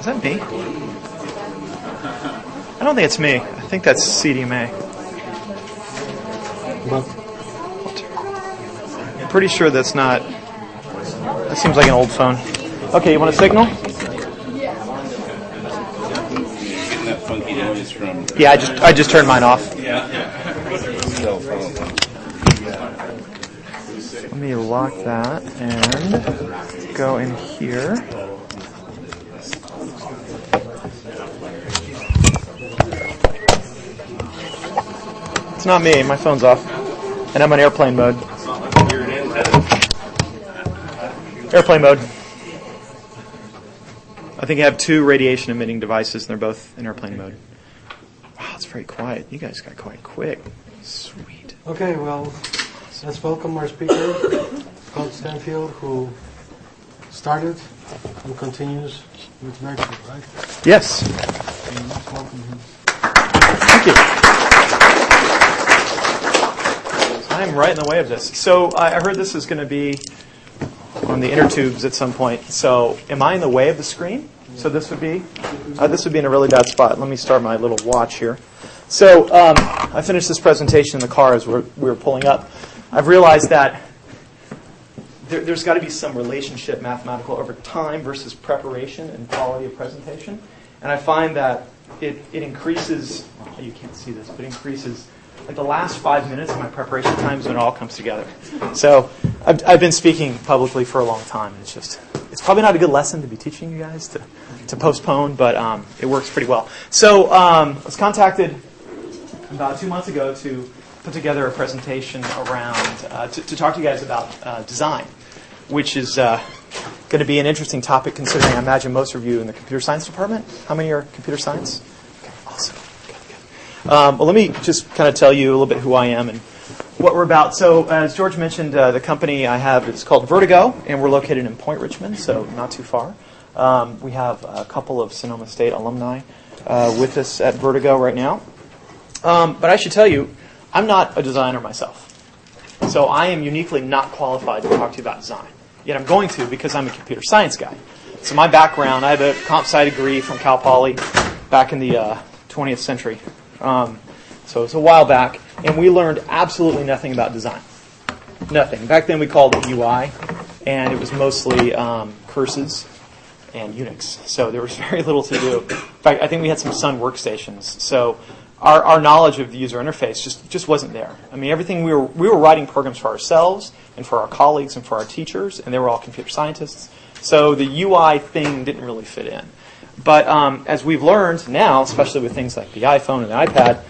Is that me? I don't think it's me. I think that's CDMA. I'm pretty sure that's not. That seems like an old phone. Okay, you want a signal? Getting that funky noise from. Yeah, I just turned mine off. Let me lock that and go in here. It's not me. My phone's off, and I'm on airplane mode. Airplane mode. I think I have 2 radiation-emitting devices, and they're both in airplane mode. Wow, it's very quiet. You guys got quiet quick. Sweet. Okay, well, let's welcome our speaker, called Stanfield, who started and continues with Vertigo, right? Yes. And let's welcome him. Thank you. I'm right in the way of this. So I heard this is going to be on the inner tubes at some point. So am I in the way of the screen? So this would be in a really bad spot. Let me start my little watch here. So I finished this presentation in the car as we were pulling up. I've realized that there's got to be some relationship mathematical over time versus preparation and quality of presentation. And I find that it increases, you can't see this, but it increases like the last 5 minutes of my preparation time is when it all comes together. So I've been speaking publicly for a long time. It's probably not a good lesson to be teaching you guys to postpone, but it works pretty well. So I was contacted about 2 months ago to put together a presentation around, to talk to you guys about design, which is going to be an interesting topic considering I imagine most of you in the computer science department. How many are computer science? Okay, awesome. Well, let me just kind of tell you a little bit who I am and what we're about. So, as George mentioned, the company I have is called Vertigo, and we're located in Point Richmond, so not too far. We have a couple of Sonoma State alumni with us at Vertigo right now. But I should tell you, I'm not a designer myself. So I am uniquely not qualified to talk to you about design. Yet I'm going to because I'm a computer science guy. So my background, I have a comp sci degree from Cal Poly back in the 20th century. So it's a while back, and we learned absolutely nothing about design. Nothing. Back then we called it UI, and it was mostly curses and Unix. So there was very little to do. In fact, I think we had some Sun workstations. So our knowledge of the user interface just wasn't there. I mean, everything we were writing programs for ourselves and for our colleagues and for our teachers, and they were all computer scientists. So the UI thing didn't really fit in. But as we've learned now, especially with things like the iPhone and the iPad,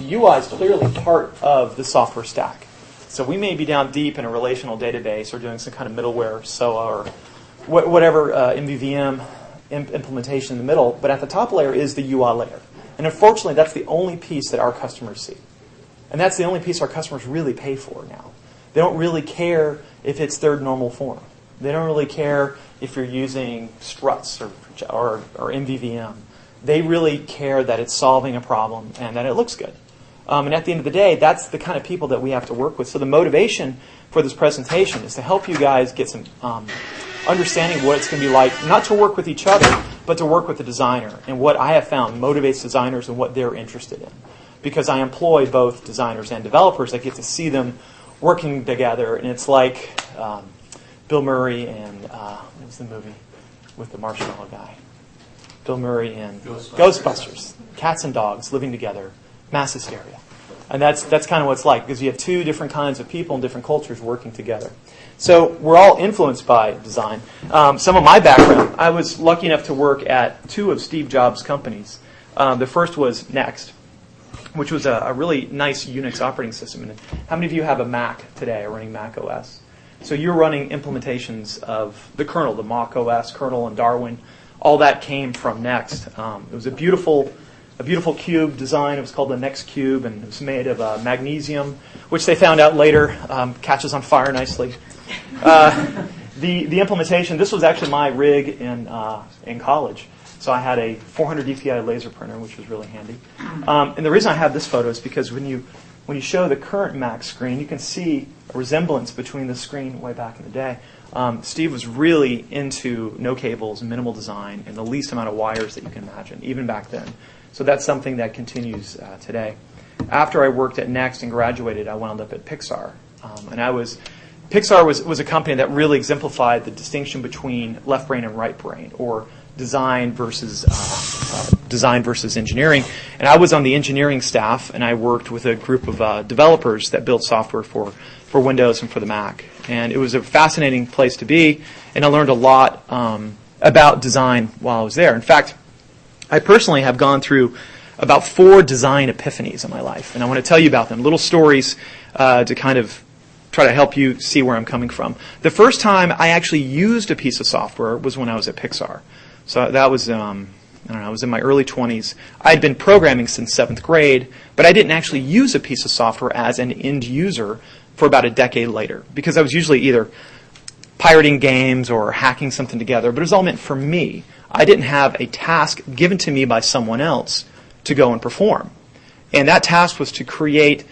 UI is clearly part of the software stack. So we may be down deep in a relational database or doing some kind of middleware, SOA, or whatever MVVM implementation in the middle. But at the top layer is the UI layer. And unfortunately, that's the only piece that our customers see. And that's the only piece our customers really pay for now. They don't really care if it's third normal form. They don't really care if you're using struts or MVVM. They really care that it's solving a problem and that it looks good. And at the end of the day, that's the kind of people that we have to work with. So the motivation for this presentation is to help you guys get some understanding of what it's going to be like, not to work with each other, but to work with the designer. And what I have found motivates designers and what they're interested in. Because I employ both designers and developers, I get to see them working together. And it's like Bill Murray and, what was the movie with the marshmallow guy? Bill Murray and Ghostbusters. Cats and dogs living together, mass hysteria. And that's kind of what it's like, because you have 2 different kinds of people and different cultures working together. So we're all influenced by design. Some of my background, I was lucky enough to work at 2 of Steve Jobs' companies. The first was Next, which was a really nice Unix operating system. And how many of you have a Mac today or running Mac OS? So you're running implementations of the kernel, the Mac OS kernel and Darwin. All that came from Next. It was a beautiful cube design. It was called the Next Cube, and it was made of magnesium, which they found out later catches on fire nicely. The implementation, this was actually my rig in college. So I had a 400 DPI laser printer, which was really handy. And the reason I have this photo is because when you when you show the current Mac screen, you can see a resemblance between the screen way back in the day. Steve was really into no cables, minimal design, and the least amount of wires that you can imagine, even back then. So that's something that continues today. After I worked at Next and graduated, I wound up at Pixar. Pixar was a company that really exemplified the distinction between left brain and right brain, or design versus engineering. And I was on the engineering staff, and I worked with a group of developers that built software for Windows and for the Mac. And it was a fascinating place to be, and I learned a lot about design while I was there. In fact, I personally have gone through about 4 design epiphanies in my life, and I want to tell you about them, little stories to kind of try to help you see where I'm coming from. The first time I actually used a piece of software was when I was at Pixar. So that was, I was in my early 20s. I'd been programming since 7th grade, but I didn't actually use a piece of software as an end user for about a decade later, because I was usually either pirating games or hacking something together, but it was all meant for me. I didn't have a task given to me by someone else to go and perform. And that task was to create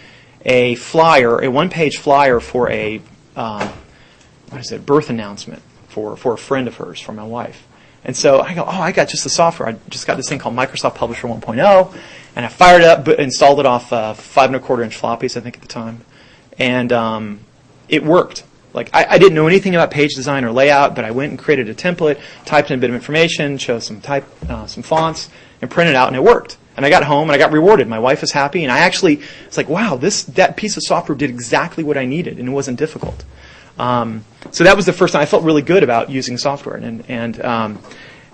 a flyer, a one-page flyer for a birth announcement for a friend of hers, for my wife. And so I go, I got just the software. I just got this thing called Microsoft Publisher 1.0, and I fired it up, installed it off 5.25-inch floppies, I think, at the time. And it worked. Like, I didn't know anything about page design or layout, but I went and created a template, typed in a bit of information, chose some fonts, and printed it out, and it worked. And I got home, and I got rewarded. My wife was happy, and it's like, wow, that piece of software did exactly what I needed, and it wasn't difficult. So that was the first time I felt really good about using software. And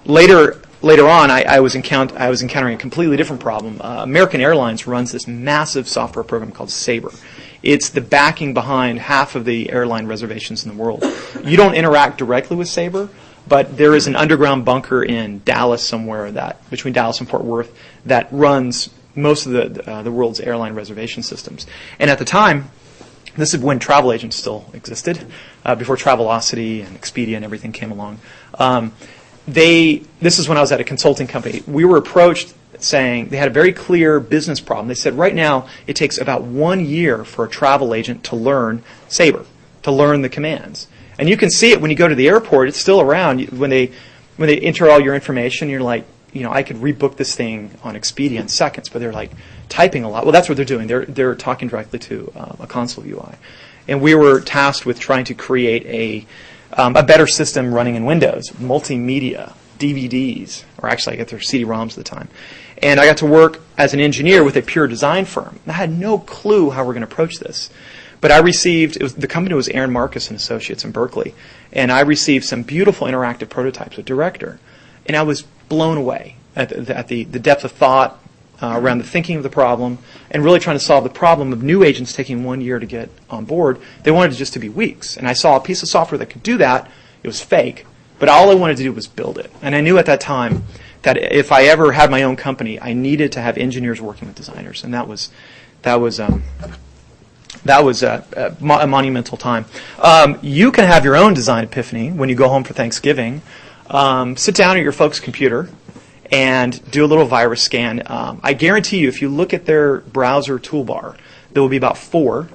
later on, I was encountering a completely different problem. American Airlines runs this massive software program called Sabre. It's the backing behind half of the airline reservations in the world. You don't interact directly with Sabre, but there is an underground bunker in Dallas somewhere, between Dallas and Fort Worth, that runs most of the world's airline reservation systems. And at the time, this is when travel agents still existed, before Travelocity and Expedia and everything came along. This is when I was at a consulting company. We were approached saying they had a very clear business problem. They said right now it takes about 1 year for a travel agent to learn Sabre, to learn the commands. And you can see it when you go to the airport. It's still around. When they enter all your information, you're like, I could rebook this thing on Expedia in seconds, but they're like typing a lot. Well, that's what they're doing. They're talking directly to a console UI. And we were tasked with trying to create a better system running in Windows, multimedia, DVDs, or actually I guess they're CD-ROMs at the time. And I got to work as an engineer with a pure design firm. I had no clue how we're going to approach this. But the company was Aaron Marcus and Associates in Berkeley, and I received some beautiful interactive prototypes with Director. And I was blown away at the depth of thought around the thinking of the problem, and really trying to solve the problem of new agents taking 1 year to get on board. They wanted it just to be weeks. And I saw a piece of software that could do that. It was fake, but all I wanted to do was build it. And I knew at that time that if I ever had my own company, I needed to have engineers working with designers, and that was a monumental time. You can have your own design epiphany when you go home for Thanksgiving. Sit down at your folks' computer and do a little virus scan. I guarantee you, if you look at their browser toolbar, there will be about 4.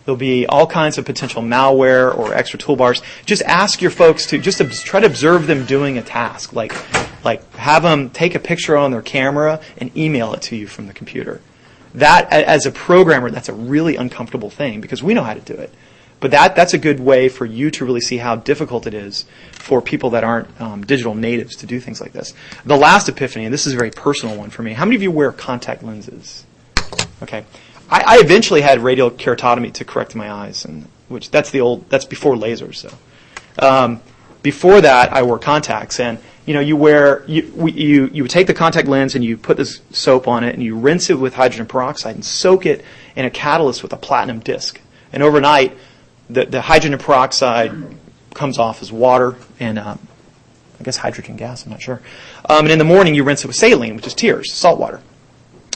There'll be all kinds of potential malware or extra toolbars. Just ask your folks to just try to observe them doing a task, like have them take a picture on their camera and email it to you from the computer. That, as a programmer, that's a really uncomfortable thing because we know how to do it. But that's a good way for you to really see how difficult it is for people that aren't digital natives to do things like this. The last epiphany, and this is a very personal one for me. How many of you wear contact lenses? Okay. I eventually had radial keratotomy to correct my eyes, that's before lasers. So before that, I wore contacts, and you would take the contact lens and you put this soap on it and you rinse it with hydrogen peroxide and soak it in a catalyst with a platinum disc. And overnight, the hydrogen peroxide comes off as water and I guess hydrogen gas, I'm not sure. And in the morning, you rinse it with saline, which is tears, salt water.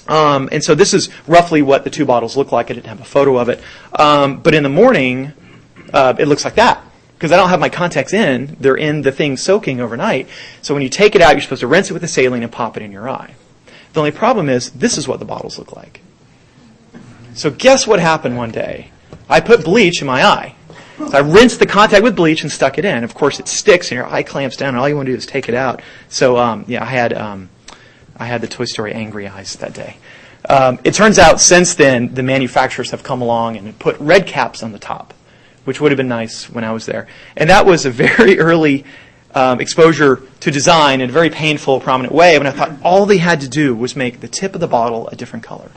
And so this is roughly what the 2 bottles look like. I didn't have a photo of it. But in the morning, it looks like that. Because I don't have my contacts in. They're in the thing soaking overnight. So when you take it out, you're supposed to rinse it with the saline and pop it in your eye. The only problem is, this is what the bottles look like. So guess what happened one day? I put bleach in my eye. So I rinsed the contact with bleach and stuck it in. Of course, it sticks and your eye clamps down, and all you want to do is take it out. So I had the Toy Story angry eyes that day. It turns out since then, the manufacturers have come along and put red caps on the top, which would have been nice when I was there. And that was a very early exposure to design in a very painful, prominent way. And I thought all they had to do was make the tip of the bottle a different color.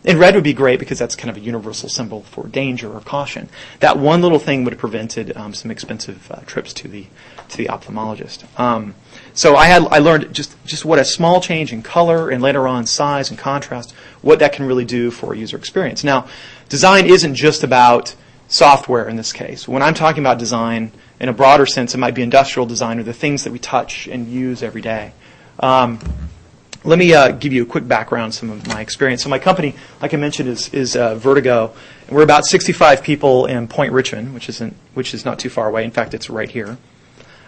And red would be great because that's kind of a universal symbol for danger or caution. That one little thing would have prevented some expensive trips to the ophthalmologist. So I learned just what a small change in color and later on size and contrast, what that can really do for user experience. Now, design isn't just about software in this case. When I'm talking about design, in a broader sense, it might be industrial design or the things that we touch and use every day. Let me give you a quick background on some of my experience. So my company, like I mentioned, is Vertigo. And we're about 65 people in Point Richmond, which is not too far away. In fact, it's right here.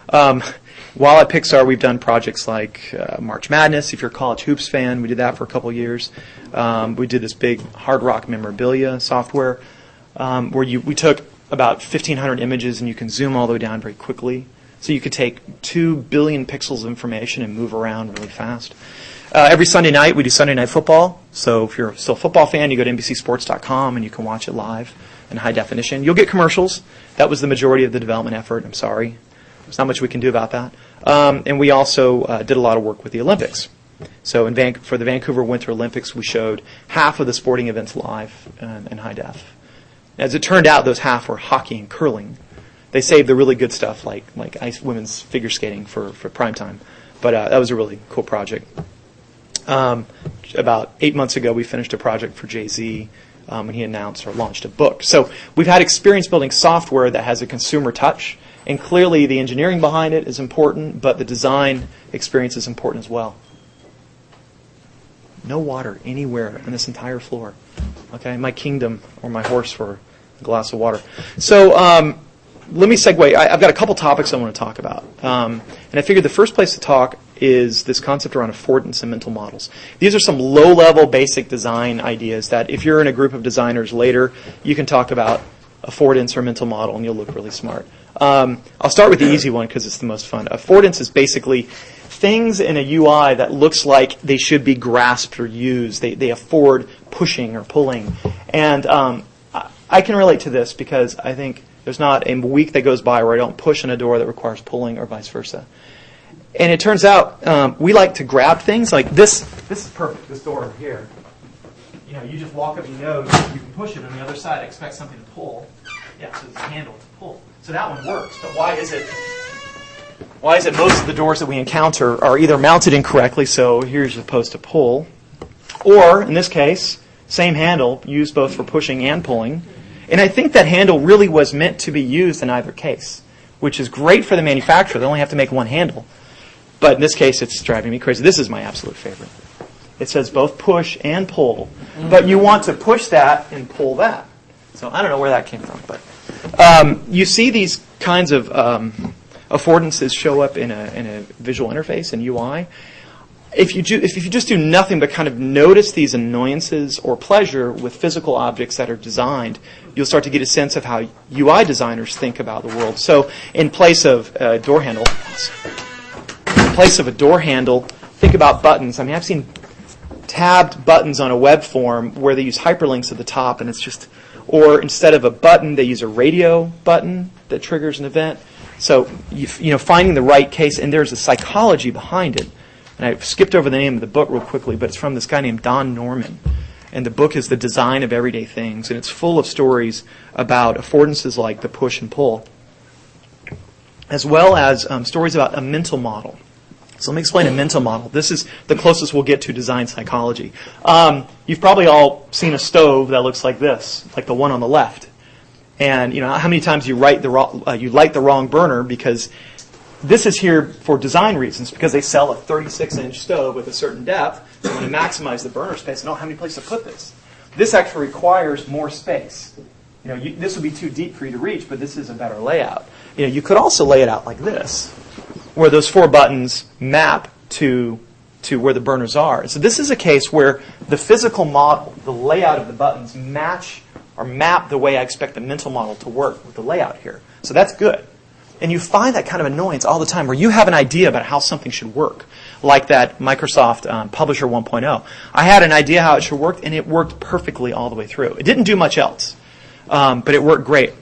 While at Pixar, we've done projects like March Madness. If you're a college hoops fan, we did that for a couple of years. We did this big Hard Rock memorabilia software where we took about 1,500 images and you can zoom all the way down very quickly. So you could take 2 billion pixels of information and move around really fast. Every Sunday night, we do Sunday Night Football. So if you're still a football fan, you go to NBCSports.com and you can watch it live in high definition. You'll get commercials. That was the majority of the development effort. I'm sorry. There's not much we can do about that. And we also did a lot of work with the Olympics. So for the Vancouver Winter Olympics, we showed half of the sporting events live in high def. As it turned out, those half were hockey and curling. They saved the really good stuff like women's figure skating for prime time. But that was a really cool project. About 8 months ago, we finished a project for Jay-Z when he announced or launched a book. So we've had experience building software that has a consumer touch. And clearly, the engineering behind it is important, but the design experience is important as well. No water anywhere on this entire floor. Okay, my kingdom or my horse for a glass of water. So let me segue. I've got a couple topics I want to talk about. And I figured the first place to talk is this concept around affordance and mental models. These are some low-level basic design ideas that if you're in a group of designers later, you can talk about affordance or mental model and you'll look really smart. I'll start with the easy one because it's the most fun. Affordance is basically things in a UI that looks like they should be grasped or used. They afford pushing or pulling. And I can relate to this because I think there's not a week that goes by where I don't push on a door that requires pulling or vice versa. And it turns out we like to grab things like this. This is perfect, this door over here. You know, you just walk up your nose, you can push it on the other side, expect something to pull. Yeah, so it's a handle to pull. So that one works, but why is it most of the doors that we encounter are either mounted incorrectly, so here's supposed to pull, or, in this case, same handle, used both for pushing and pulling. And I think that handle really was meant to be used in either case, which is great for the manufacturer. They only have to make one handle. But in this case, it's driving me crazy. This is my absolute favorite. It says both push and pull, but you want to push that and pull that. So I don't know where that came from, but you see these kinds of affordances show up in a visual interface in UI. If you just do nothing but kind of notice these annoyances or pleasure with physical objects that are designed, you'll start to get a sense of how UI designers think about the world. So in place of a door handle, think about buttons. I mean, I've seen tabbed buttons on a web form where they use hyperlinks at the top, and it's just, or instead of a button, they use a radio button that triggers an event. So finding the right case, and there's a psychology behind it. And I skipped over the name of the book real quickly, but it's from this guy named Don Norman. And the book is The Design of Everyday Things, and it's full of stories about affordances like the push and pull, as well as stories about a mental model. So let me explain a mental model. This is the closest we'll get to design psychology. You've probably all seen a stove that looks like this, like the one on the left. And how many times you light the wrong burner because this is here for design reasons, because they sell a 36-inch stove with a certain depth. They want to maximize the burner space. They don't have any place to put this. This actually requires more space. This would be too deep for you to reach, but this is a better layout. You could also lay it out like this, where those 4 buttons map to to where the burners are. So this is a case where the physical model, the layout of the buttons, match or map the way I expect the mental model to work with the layout here. So that's good. And you find that kind of annoyance all the time where you have an idea about how something should work, like that Microsoft Publisher 1.0. I had an idea how it should work, and it worked perfectly all the way through. It didn't do much else, but it worked great.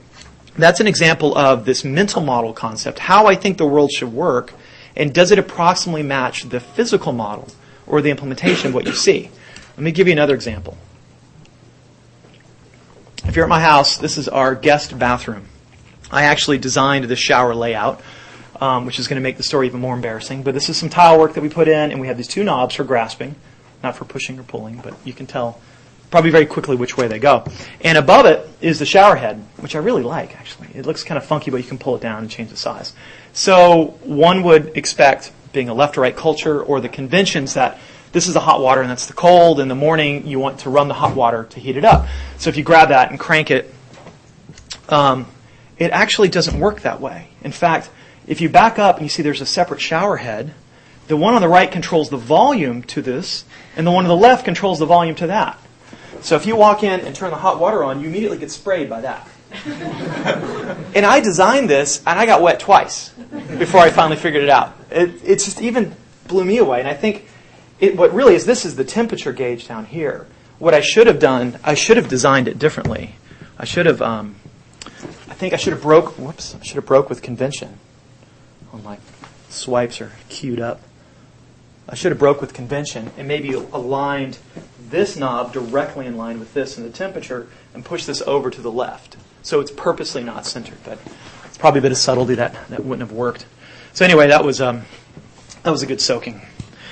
That's an example of this mental model concept, how I think the world should work, and does it approximately match the physical model or the implementation of what you see? Let me give you another example. If you're at my house, this is our guest bathroom. I actually designed the shower layout, which is going to make the story even more embarrassing. But this is some tile work that we put in, and we have these two knobs for grasping, not for pushing or pulling, but you can tell probably very quickly which way they go. And above it is the shower head, which I really like, actually. It looks kind of funky, but you can pull it down and change the size. So one would expect, being a left or right culture, or the conventions that this is the hot water and that's the cold. In the morning, you want to run the hot water to heat it up. So if you grab that and crank it, it actually doesn't work that way. In fact, if you back up and you see there's a separate shower head, the one on the right controls the volume to this, and the one on the left controls the volume to that. So if you walk in and turn the hot water on, you immediately get sprayed by that. And I designed this, and I got wet twice before I finally figured it out. It just even blew me away. And I think what really is, this is the temperature gauge down here. What I should have done, I should have designed it differently. I should have, I think I should have broke with convention. Oh, my swipes are queued up. I should have broke with convention and maybe aligned this knob directly in line with this in the temperature and pushed this over to the left. So it's purposely not centered, but it's probably a bit of subtlety that wouldn't have worked. So anyway, that was a good soaking.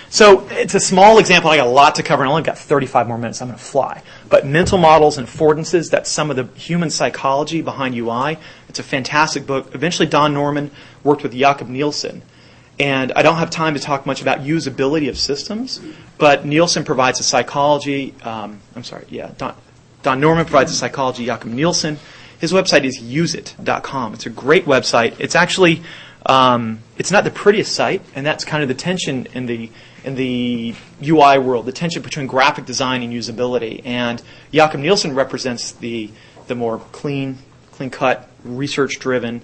So it's a small example. I got a lot to cover, and I only got 35 more minutes. I'm going to fly. But mental models and affordances, that's some of the human psychology behind UI. It's a fantastic book. Eventually, Don Norman worked with Jakob Nielsen. And I don't have time to talk much about usability of systems, but Nielsen provides a psychology. Don Norman provides a psychology. Jakob Nielsen. His website is useit.com. It's a great website. It's actually it's not the prettiest site, and that's kind of the tension in the UI world, the tension between graphic design and usability. And Jakob Nielsen represents the more clean-cut, research-driven,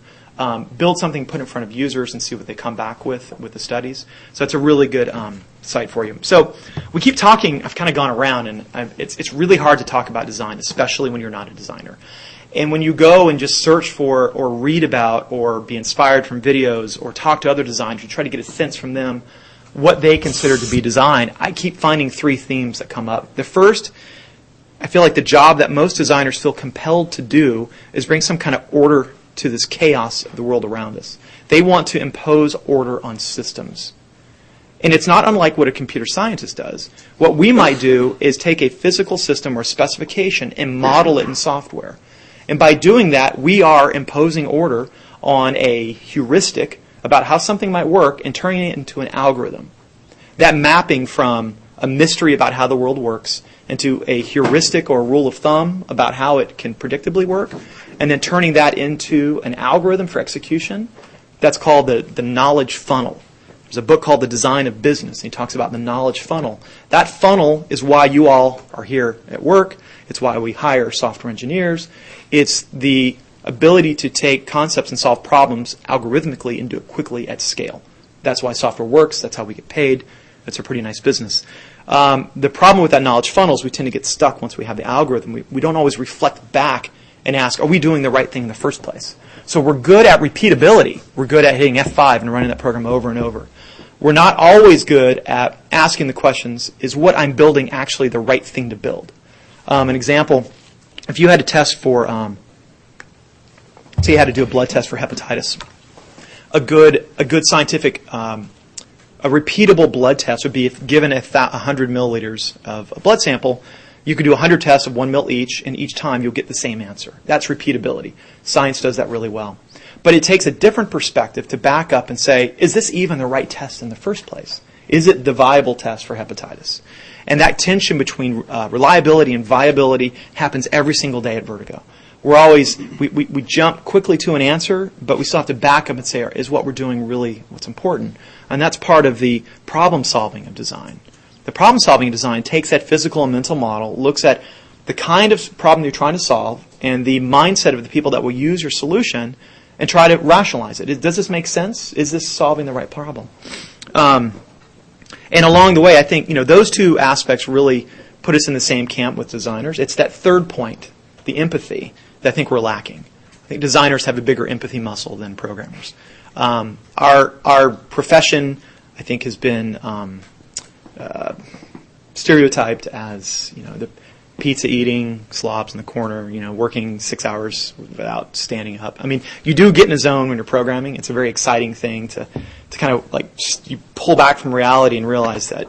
build something, put in front of users, and see what they come back with the studies. So it's a really good site for you. So we keep talking. I've kind of gone around, and it's really hard to talk about design, especially when you're not a designer. And when you go and just search for or read about or be inspired from videos or talk to other designers, you try to get a sense from them what they consider to be design, I keep finding three themes that come up. The first, I feel like the job that most designers feel compelled to do is bring some kind of order to this chaos of the world around us. They want to impose order on systems. And it's not unlike what a computer scientist does. What we might do is take a physical system or specification and model it in software. And by doing that, we are imposing order on a heuristic about how something might work and turning it into an algorithm. That mapping from a mystery about how the world works into a heuristic or a rule of thumb about how it can predictably work, and then turning that into an algorithm for execution, that's called the knowledge funnel. There's a book called The Design of Business, and he talks about the knowledge funnel. That funnel is why you all are here at work. It's why we hire software engineers. It's the ability to take concepts and solve problems algorithmically and do it quickly at scale. That's why software works. That's how we get paid. It's a pretty nice business. The problem with that knowledge funnel is we tend to get stuck once we have the algorithm. We don't always reflect back and ask, are we doing the right thing in the first place? So we're good at repeatability. We're good at hitting F5 and running that program over and over. We're not always good at asking the questions, is what I'm building actually the right thing to build? An example, if you had to test for, say you had to do a blood test for hepatitis, a good scientific, a repeatable blood test would be if given 100 milliliters of a blood sample, you could do 100 tests of 1 ml each, and each time you'll get the same answer. That's repeatability. Science does that really well. But it takes a different perspective to back up and say, is this even the right test in the first place? Is it the viable test for hepatitis? And that tension between reliability and viability happens every single day at Vertigo. We're always, we jump quickly to an answer, but we still have to back up and say, is what we're doing really what's important? And that's part of the problem solving of design. The problem solving of design takes that physical and mental model, looks at the kind of problem you're trying to solve and the mindset of the people that will use your solution and try to rationalize it. Does this make sense? Is this solving the right problem? And along the way, I think those two aspects really put us in the same camp with designers. It's that third point, the empathy, that I think we're lacking. I think designers have a bigger empathy muscle than programmers. Our profession, I think, has been stereotyped as the pizza eating slobs in the corner, working 6 hours without standing up. I mean, you do get in a zone when you're programming. It's a very exciting thing to kind of you pull back from reality and realize that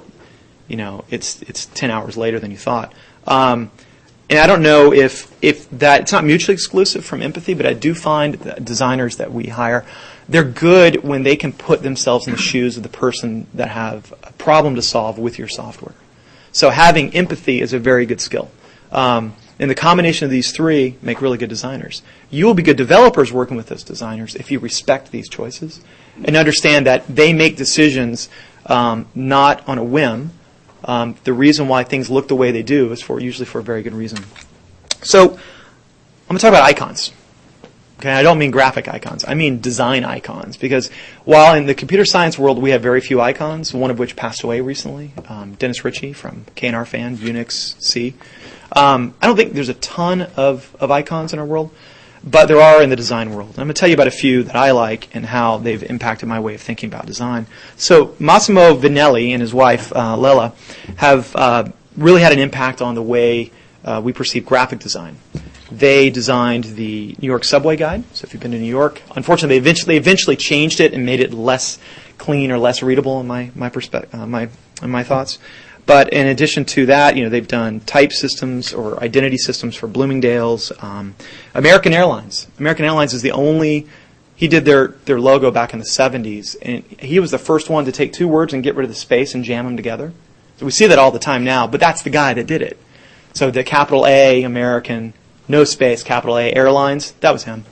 it's 10 hours later than you thought. And I don't know if that, it's not mutually exclusive from empathy, but I do find that designers that we hire, they're good when they can put themselves in the shoes of the person that have a problem to solve with your software. So having empathy is a very good skill. And the combination of these three make really good designers. You will be good developers working with those designers if you respect these choices and understand that they make decisions not on a whim. The reason why things look the way they do is usually for a very good reason. So I'm going to talk about icons. Okay, I don't mean graphic icons. I mean design icons. Because while in the computer science world we have very few icons, one of which passed away recently, Dennis Ritchie from K&R Fan, Unix C. I don't think there's a ton of icons in our world, but there are in the design world. And I'm going to tell you about a few that I like and how they've impacted my way of thinking about design. So Massimo Vignelli and his wife, Lella, have really had an impact on the way we perceive graphic design. They designed the New York subway guide. So if you've been to New York, unfortunately, they eventually changed it and made it less clean or less readable in my perspective, my thoughts. But in addition to that, they've done type systems or identity systems for Bloomingdale's. American Airlines. American Airlines is the only. He did their logo back in the 70s, and he was the first one to take two words and get rid of the space and jam them together. So we see that all the time now, but that's the guy that did it. So the capital A, American, no space, capital A, Airlines, that was him.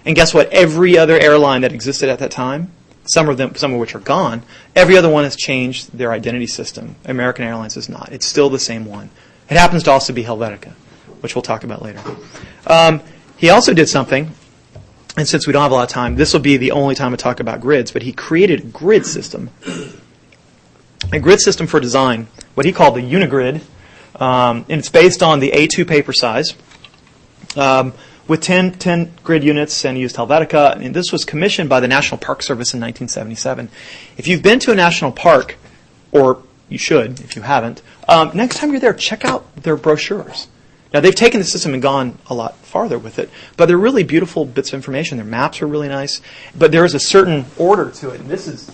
And guess what? Every other airline that existed at that time, some of which are gone, every other one has changed their identity system. American Airlines has not. It's still the same one. It happens to also be Helvetica, which we'll talk about later. He also did something, and since we don't have a lot of time, this will be the only time I talk about grids, but he created a grid system. A grid system for design, what he called the Unigrid, and it's based on the A2 paper size. With 10 grid units, and he used Helvetica. And this was commissioned by the National Park Service in 1977. If you've been to a national park, or you should if you haven't, next time you're there, check out their brochures. Now, they've taken the system and gone a lot farther with it, but they're really beautiful bits of information. Their maps are really nice, but there is a certain order to it. And this is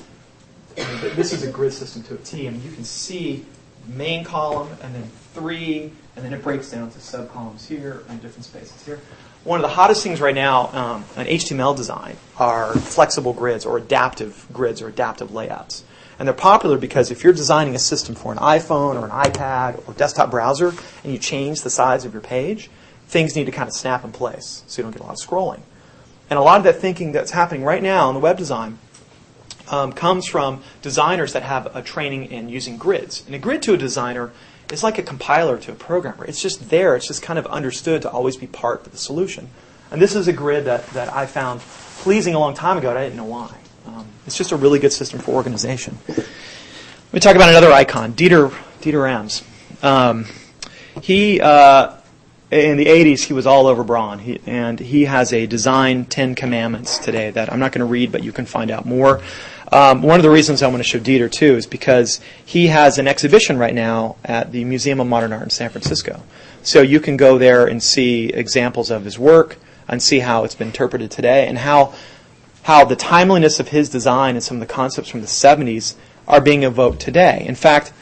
a grid system to a T, and you can see main column, and then 3, and then it breaks down to subcolumns here and different spaces here. One of the hottest things right now in HTML design are flexible grids or adaptive layouts. And they're popular because if you're designing a system for an iPhone or an iPad or desktop browser and you change the size of your page, things need to kind of snap in place so you don't get a lot of scrolling. And a lot of that thinking that's happening right now in the web design comes from designers that have a training in using grids. And a grid to a designer is like a compiler to a programmer. It's just there. It's just kind of understood to always be part of the solution. And this is a grid that I found pleasing a long time ago, and I didn't know why. It's just a really good system for organization. Let me talk about another icon, Dieter Rams. He, in the 80s, he was all over Braun, and he has a Design 10 Commandments today that I'm not going to read, but you can find out more. One of the reasons I want to show Dieter, too, is because he has an exhibition right now at the Museum of Modern Art in San Francisco. So you can go there and see examples of his work and see how it's been interpreted today and how the timeliness of his design and some of the concepts from the 70s are being evoked today. In fact,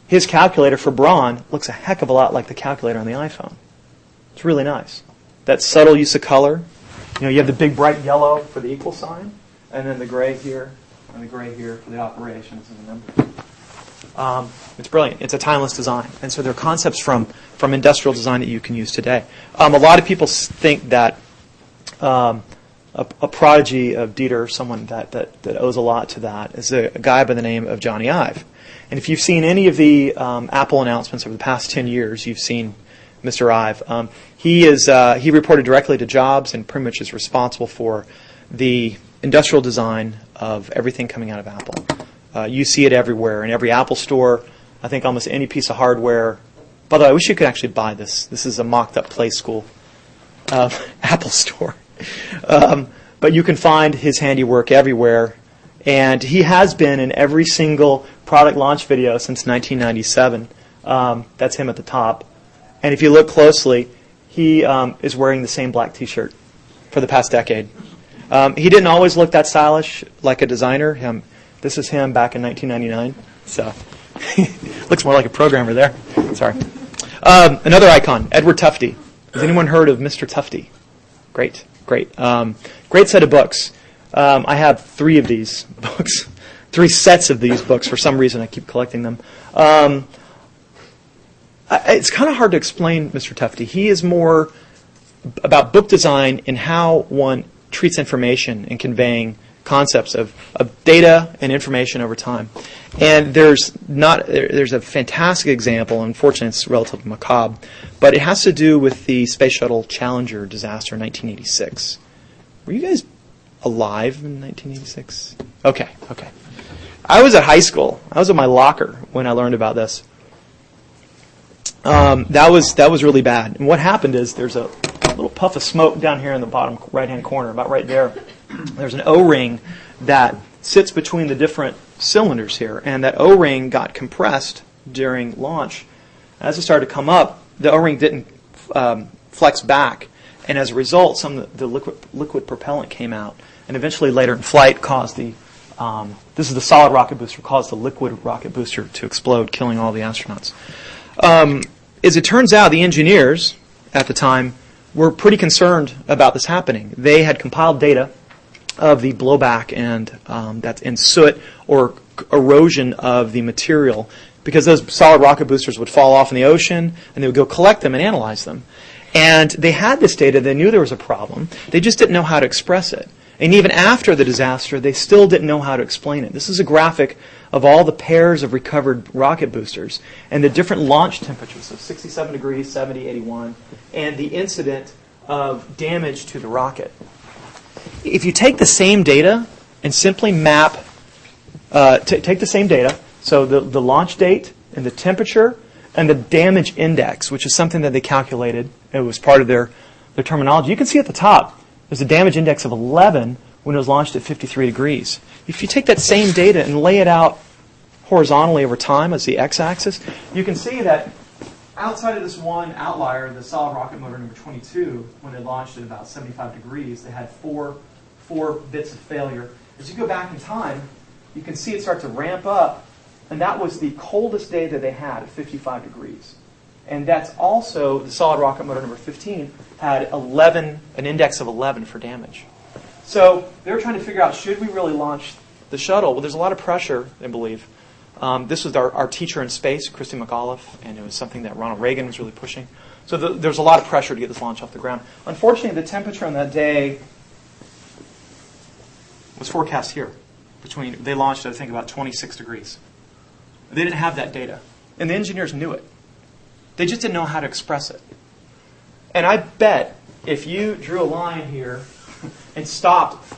his calculator for Braun looks a heck of a lot like the calculator on the iPhone. It's really nice. That subtle use of color. You have the big bright yellow for the equal sign, and then the gray here, and the gray here for the operations and the numbers. It's brilliant. It's a timeless design. And so there are concepts from industrial design that you can use today. A lot of people think that a prodigy of Dieter, someone that owes a lot to that, is a guy by the name of Johnny Ive. And if you've seen any of the Apple announcements over the past 10 years, you've seen Mr. Ive. He reported directly to Jobs and pretty much is responsible for the industrial design of everything coming out of Apple. You see it everywhere, in every Apple store. I think almost any piece of hardware. By the way, I wish you could actually buy this. This is a mocked-up Play School Apple store. But you can find his handiwork everywhere. And he has been in every single product launch video since 1997. That's him at the top. And if you look closely, he is wearing the same black T-shirt for the past decade. He didn't always look that stylish like a designer. This is him back in 1999. So looks more like a programmer there. Sorry. Another icon, Edward Tufte. Has anyone heard of Mr. Tufte? Great. Great set of books. I have 3 of these books, 3 sets of these books. For some reason, I keep collecting them. It's kind of hard to explain Mr. Tufte. He is more about book design and how one treats information and conveying concepts of data and information over time. And there's a fantastic example. Unfortunately, it's relatively macabre, but it has to do with the Space Shuttle Challenger disaster in 1986. Were you guys alive in 1986? Okay. I was at high school. I was in my locker when I learned about this. That was really bad. And what happened is there's a little puff of smoke down here in the bottom right-hand corner, about right there. There's an O-ring that sits between the different cylinders here, and that O-ring got compressed during launch. As it started to come up, the O-ring didn't flex back, and as a result, some of the liquid propellant came out, and eventually later in flight caused the this is the solid rocket booster, caused the liquid rocket booster to explode, killing all the astronauts. As it turns out, the engineers at the time were pretty concerned about this happening. They had compiled data of the blowback and soot or erosion of the material, because those solid rocket boosters would fall off in the ocean, and they would go collect them and analyze them. And they had this data. They knew there was a problem. They just didn't know how to express it. And even after the disaster, they still didn't know how to explain it. This is a graphic of all the pairs of recovered rocket boosters and the different launch temperatures, so 67 degrees, 70, 81, and the incident of damage to the rocket. If you take the same data and simply map, take the same data, so the launch date and the temperature and the damage index, which is something that they calculated, it was part of their terminology. You can see at the top, there's a damage index of 11 when it was launched at 53 degrees. If you take that same data and lay it out horizontally over time as the x-axis, you can see that outside of this one outlier, the solid rocket motor number 22, when it launched at about 75 degrees, they had four bits of failure. As you go back in time, you can see it start to ramp up, and that was the coldest day that they had at 55 degrees. And that's also, the solid rocket motor number 15 had an index of 11 for damage. So they were trying to figure out, should we really launch the shuttle? Well, there's a lot of pressure, I believe. This was our teacher in space, Christy McAuliffe, and it was something that Ronald Reagan was really pushing. So there's a lot of pressure to get this launch off the ground. Unfortunately, the temperature on that day was forecast here. They launched, I think, about 26 degrees. They didn't have that data. And the engineers knew it. They just didn't know how to express it. And I bet if you drew a line here and stopped,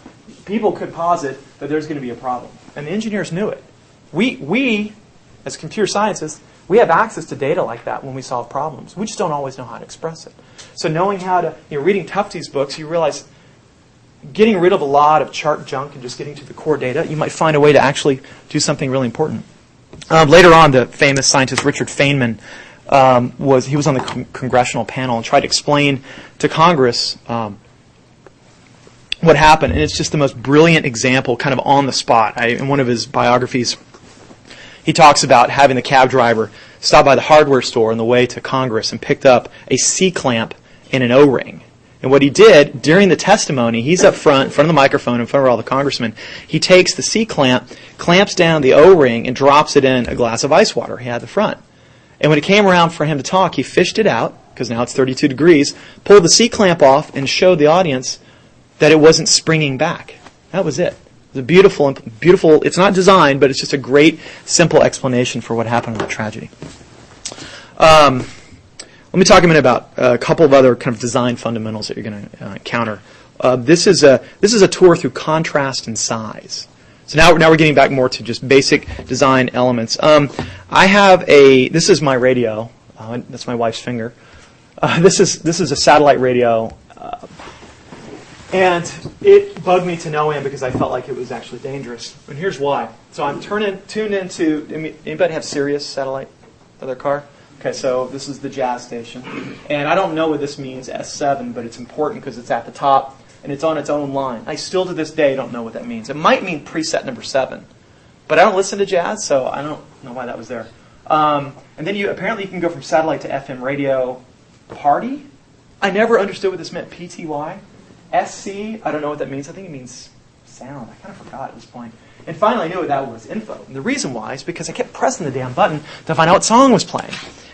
people could posit that there's going to be a problem. And the engineers knew it. We, as computer scientists, we have access to data like that when we solve problems. We just don't always know how to express it. So knowing how to, reading Tufte's books, you realize getting rid of a lot of chart junk and just getting to the core data, you might find a way to actually do something really important. Later on, the famous scientist Richard Feynman was on the congressional panel and tried to explain to Congress what happened. And it's just the most brilliant example, kind of on the spot. In one of his biographies, he talks about having the cab driver stop by the hardware store on the way to Congress and picked up a C-clamp and an O-ring. And what he did during the testimony, he's up front, in front of the microphone, in front of all the congressmen. He takes the C-clamp, clamps down the O-ring, and drops it in a glass of ice water he had at the front. And when it came around for him to talk, he fished it out, because now it's 32 degrees, pulled the C-clamp off, and showed the audience that it wasn't springing back. That was it. It was a beautiful, it's not designed, but it's just a great, simple explanation for what happened in the tragedy. Let me talk a minute about a couple of other kind of design fundamentals that you're going to encounter. This is a tour through contrast and size. So now we're getting back more to just basic design elements. This is my radio. That's my wife's finger. This is a satellite radio. And it bugged me to no end because I felt like it was actually dangerous. And here's why. So I'm tuned into, anybody have Sirius satellite in their car? Okay, so this is the jazz station. And I don't know what this means, S7, but it's important because it's at the top and it's on its own line. I still to this day don't know what that means. It might mean preset number 7. But I don't listen to jazz, so I don't know why that was there. And then apparently you can go from satellite to FM radio party. I never understood what this meant, PTY. SC, I don't know what that means. I think it means sound. I kind of forgot at this point. And finally I knew what that was, info. And the reason why is because I kept pressing the damn button to find out what song was playing.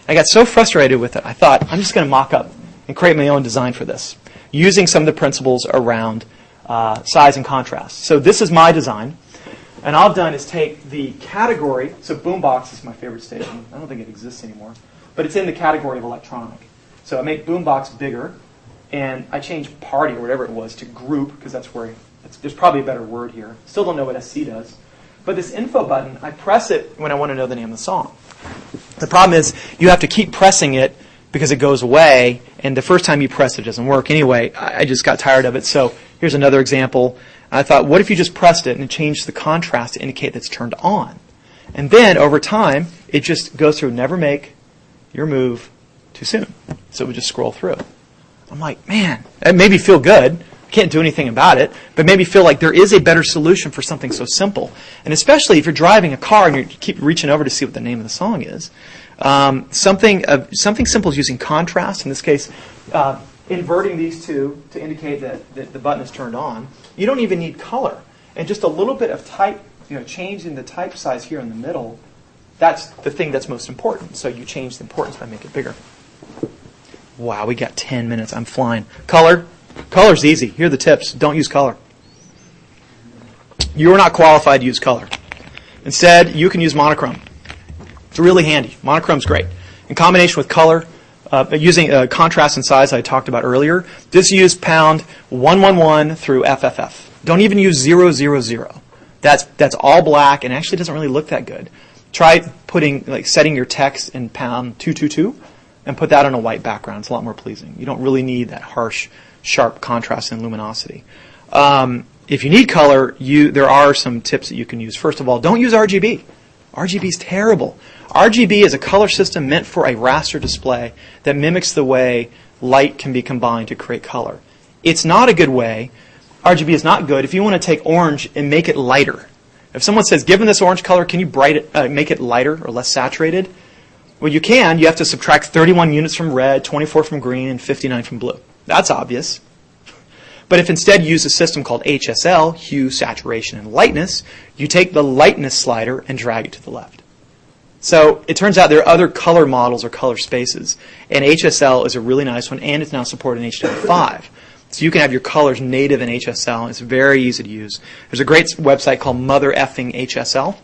I got so frustrated with it, I thought, I'm just going to mock up and create my own design for this, using some of the principles around size and contrast. So this is my design. And all I've done is take the category, so boombox is my favorite station. I don't think it exists anymore. But it's in the category of electronic. So I make boombox bigger. And I changed party or whatever it was to group, because that's where there's probably a better word here. Still don't know what SC does. But this info button, I press it when I want to know the name of the song. The problem is you have to keep pressing it because it goes away, and the first time you press it doesn't work. Anyway, I just got tired of it. So here's another example. I thought, what if you just pressed it and it changed the contrast to indicate that it's turned on? And then over time, it just goes through, never make your move too soon. So it would just scroll through. I'm like, man, that made me feel good. I can't do anything about it, but made me feel like there is a better solution for something so simple. And especially if you're driving a car and you keep reaching over to see what the name of the song is. Something simple is using contrast. In this case, inverting these two to indicate that the button is turned on. You don't even need color. And just a little bit of type, changing the type size here in the middle, that's the thing that's most important. So you change the importance by making it bigger. Wow, we got 10 minutes. I'm flying. Color. Color's easy. Here are the tips. Don't use color. You are not qualified to use color. Instead, you can use monochrome. It's really handy. Monochrome's great. In combination with color, using contrast and size I talked about earlier, just use pound 111 through FFF. Don't even use 000. That's all black and actually doesn't really look that good. Try setting your text in pound 222. And put that on a white background. It's a lot more pleasing. You don't really need that harsh, sharp contrast and luminosity. If you need color, there are some tips that you can use. First of all, don't use RGB. RGB is terrible. RGB is a color system meant for a raster display that mimics the way light can be combined to create color. It's not a good way. RGB is not good if you want to take orange and make it lighter. If someone says, given this orange color, can you make it lighter or less saturated? Well, you can. You have to subtract 31 units from red, 24 from green, and 59 from blue. That's obvious. But if instead you use a system called HSL, hue, saturation, and lightness, you take the lightness slider and drag it to the left. So it turns out there are other color models or color spaces, and HSL is a really nice one, and it's now supported in HTML5. So you can have your colors native in HSL, and it's very easy to use. There's a great website called Mother Effing HSL.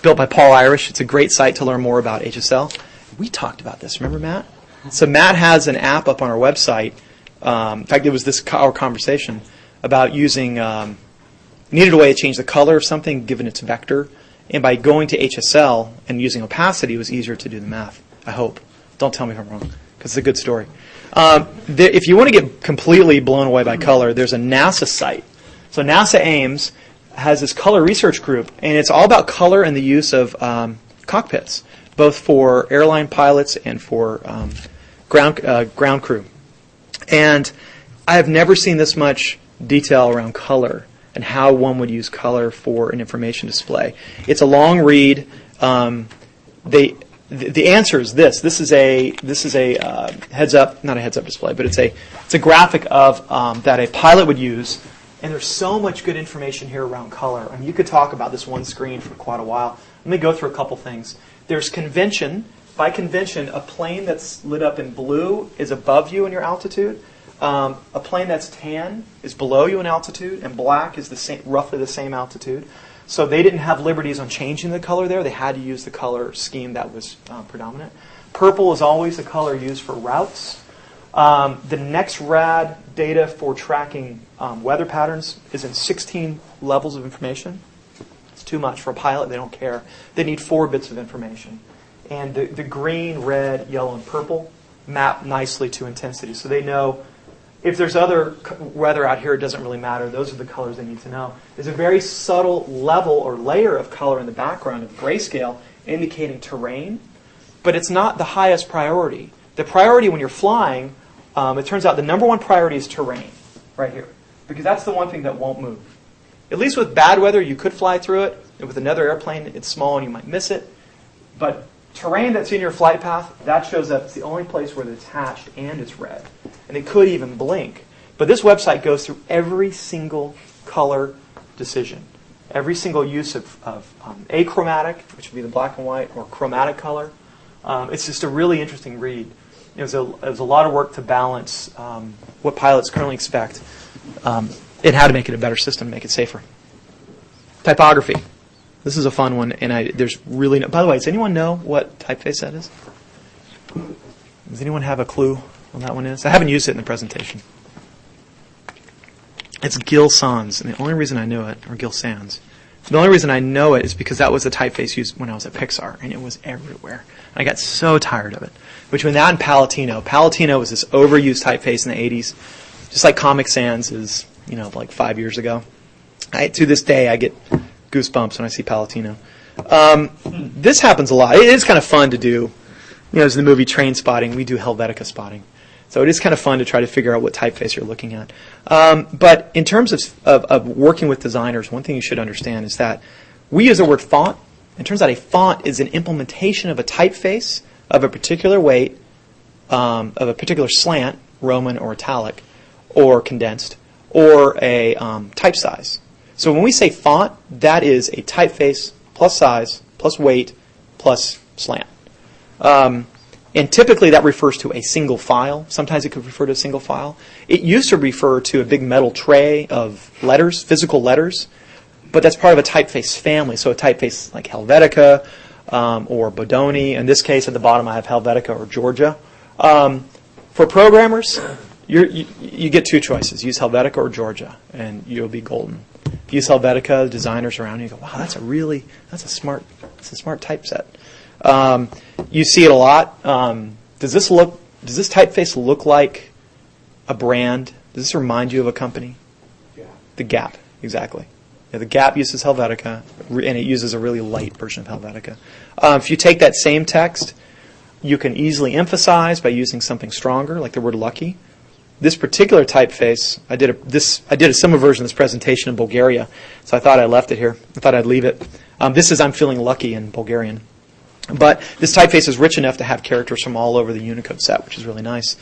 Built by Paul Irish. It's a great site to learn more about HSL. We talked about this. Remember Matt? So Matt has an app up on our website. In fact, it was our conversation about using, needed a way to change the color of something given its vector. And by going to HSL and using opacity, it was easier to do the math, I hope. Don't tell me if I'm wrong, because it's a good story. If you want to get completely blown away by color, there's a NASA site. So NASA Ames has this color research group, and it's all about color and the use of cockpits, both for airline pilots and for ground crew. And I have never seen this much detail around color and how one would use color for an information display. It's a long read. The answer is this. This is a heads up, not a heads up display, but it's a graphic of that a pilot would use. And there's so much good information here around color. I mean, you could talk about this one screen for quite a while. Let me go through a couple things. There's convention. By convention, a plane that's lit up in blue is above you in your altitude. a plane that's tan is below you in altitude, and black is roughly the same altitude. So they didn't have liberties on changing the color there. They had to use the color scheme that was predominant. Purple is always the color used for routes. The next rad data for tracking weather patterns is in 16 levels of information. It's too much for a pilot. They don't care. They need 4 bits of information. And the green, red, yellow, and purple map nicely to intensity. So they know if there's other weather out here, it doesn't really matter. Those are the colors they need to know. There's a very subtle level or layer of color in the background of grayscale indicating terrain, but it's not the highest priority. The priority when you're flying, it turns out the number 1 priority is terrain, right here, because that's the one thing that won't move. At least with bad weather, you could fly through it. And with another airplane, it's small and you might miss it. But terrain that's in your flight path, that shows up. It's the only place where it's hatched and it's red. And it could even blink. But this website goes through every single color decision, every single use of achromatic, which would be the black and white, or chromatic color. It's just a really interesting read. It was a lot of work to balance what pilots currently expect and how to make it a better system, make it safer. Typography. This is a fun one, and there's really no... By the way, does anyone know what typeface that is? Does anyone have a clue what that one is? I haven't used it in the presentation. It's Gil Sans, and the only reason I know it, or Gil Sans, the only reason I know it is because that was the typeface used when I was at Pixar, and it was everywhere. And I got so tired of it. Between that and Palatino. Palatino was this overused typeface in the 80s, just like Comic Sans is, like 5 years ago. To this day, I get goosebumps when I see Palatino. This happens a lot. It is kind of fun to do. As in the movie Train Spotting, we do Helvetica spotting. So it is kind of fun to try to figure out what typeface you're looking at. But in terms of working with designers, one thing you should understand is that we use the word font. It turns out a font is an implementation of a typeface of a particular weight, of a particular slant, Roman or italic, or condensed, or a type size. So when we say font, that is a typeface plus size plus weight plus slant. And typically that refers to a single file. Sometimes it could refer to a single file. It used to refer to a big metal tray of letters, physical letters, but that's part of a typeface family. So a typeface like Helvetica or Bodoni. In this case, at the bottom I have Helvetica or Georgia. For programmers, you get 2 choices. Use Helvetica or Georgia, and you'll be golden. If you use Helvetica, the designers around you go, wow, that's a smart typeset. You see it a lot. Does this typeface look like a brand? Does this remind you of a company? Yeah. The Gap, exactly. Yeah, the Gap uses Helvetica, and it uses a really light version of Helvetica. If you take that same text, you can easily emphasize by using something stronger, like the word lucky. This particular typeface, I did a similar version of this presentation in Bulgaria, so I thought I left it here. I thought I'd leave it. This is I'm feeling lucky in Bulgarian. But this typeface is rich enough to have characters from all over the Unicode set, which is really nice.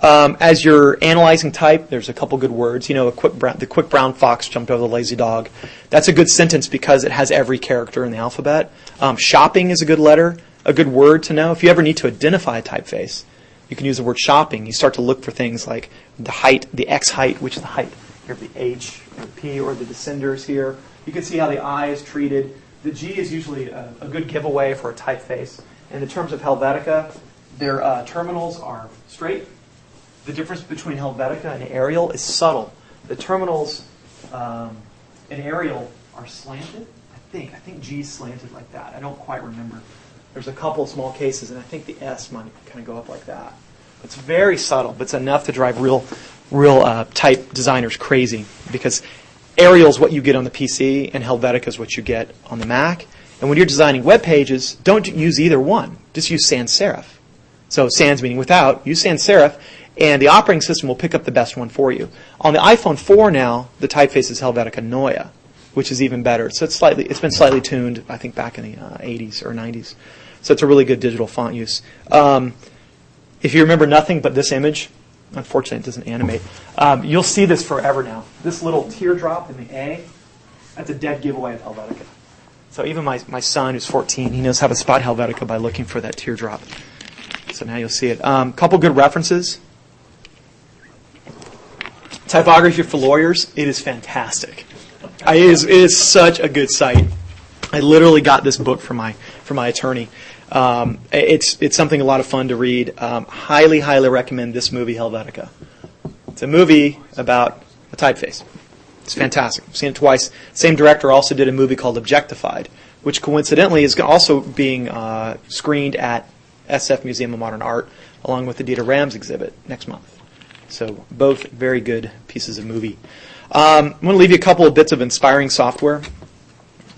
As you're analyzing type, there's a couple good words. The quick brown fox jumped over the lazy dog. That's a good sentence because it has every character in the alphabet. Shopping is a good word to know. If you ever need to identify a typeface, you can use the word shopping. You start to look for things like the height, the X height, which is the height here, the H or the P or the descenders here. You can see how the I is treated. The G is usually a good giveaway for a typeface. In the terms of Helvetica, their terminals are straight. The difference between Helvetica and Arial is subtle. The terminals in Arial are slanted. I think G is slanted like that. I don't quite remember. There's a couple of small cases, and I think the S might kind of go up like that. It's very subtle, but it's enough to drive real type designers crazy, because Arial is what you get on the PC, and Helvetica is what you get on the Mac. And when you're designing web pages, don't use either one. Just use sans serif. So sans meaning without. Use sans serif, and the operating system will pick up the best one for you. On the iPhone 4 now, the typeface is Helvetica Neue, which is even better. So it's been slightly tuned, I think, back in the 80s or 90s. So it's a really good digital font use. If you remember nothing but this image, unfortunately it doesn't animate, you'll see this forever now. This little teardrop in the A, that's a dead giveaway of Helvetica. So even my son, who's 14, he knows how to spot Helvetica by looking for that teardrop. So now you'll see it. Couple good references. Typography for Lawyers, it is fantastic. It is such a good site. I literally got this book from my attorney. It's something a lot of fun to read. Highly, highly recommend this movie, Helvetica. It's a movie about a typeface. It's fantastic. I've seen it twice. Same director also did a movie called Objectified, which coincidentally is also being screened at SF Museum of Modern Art, along with the Dieter Rams exhibit next month. So both very good pieces of movie. I'm going to leave you a couple of bits of inspiring software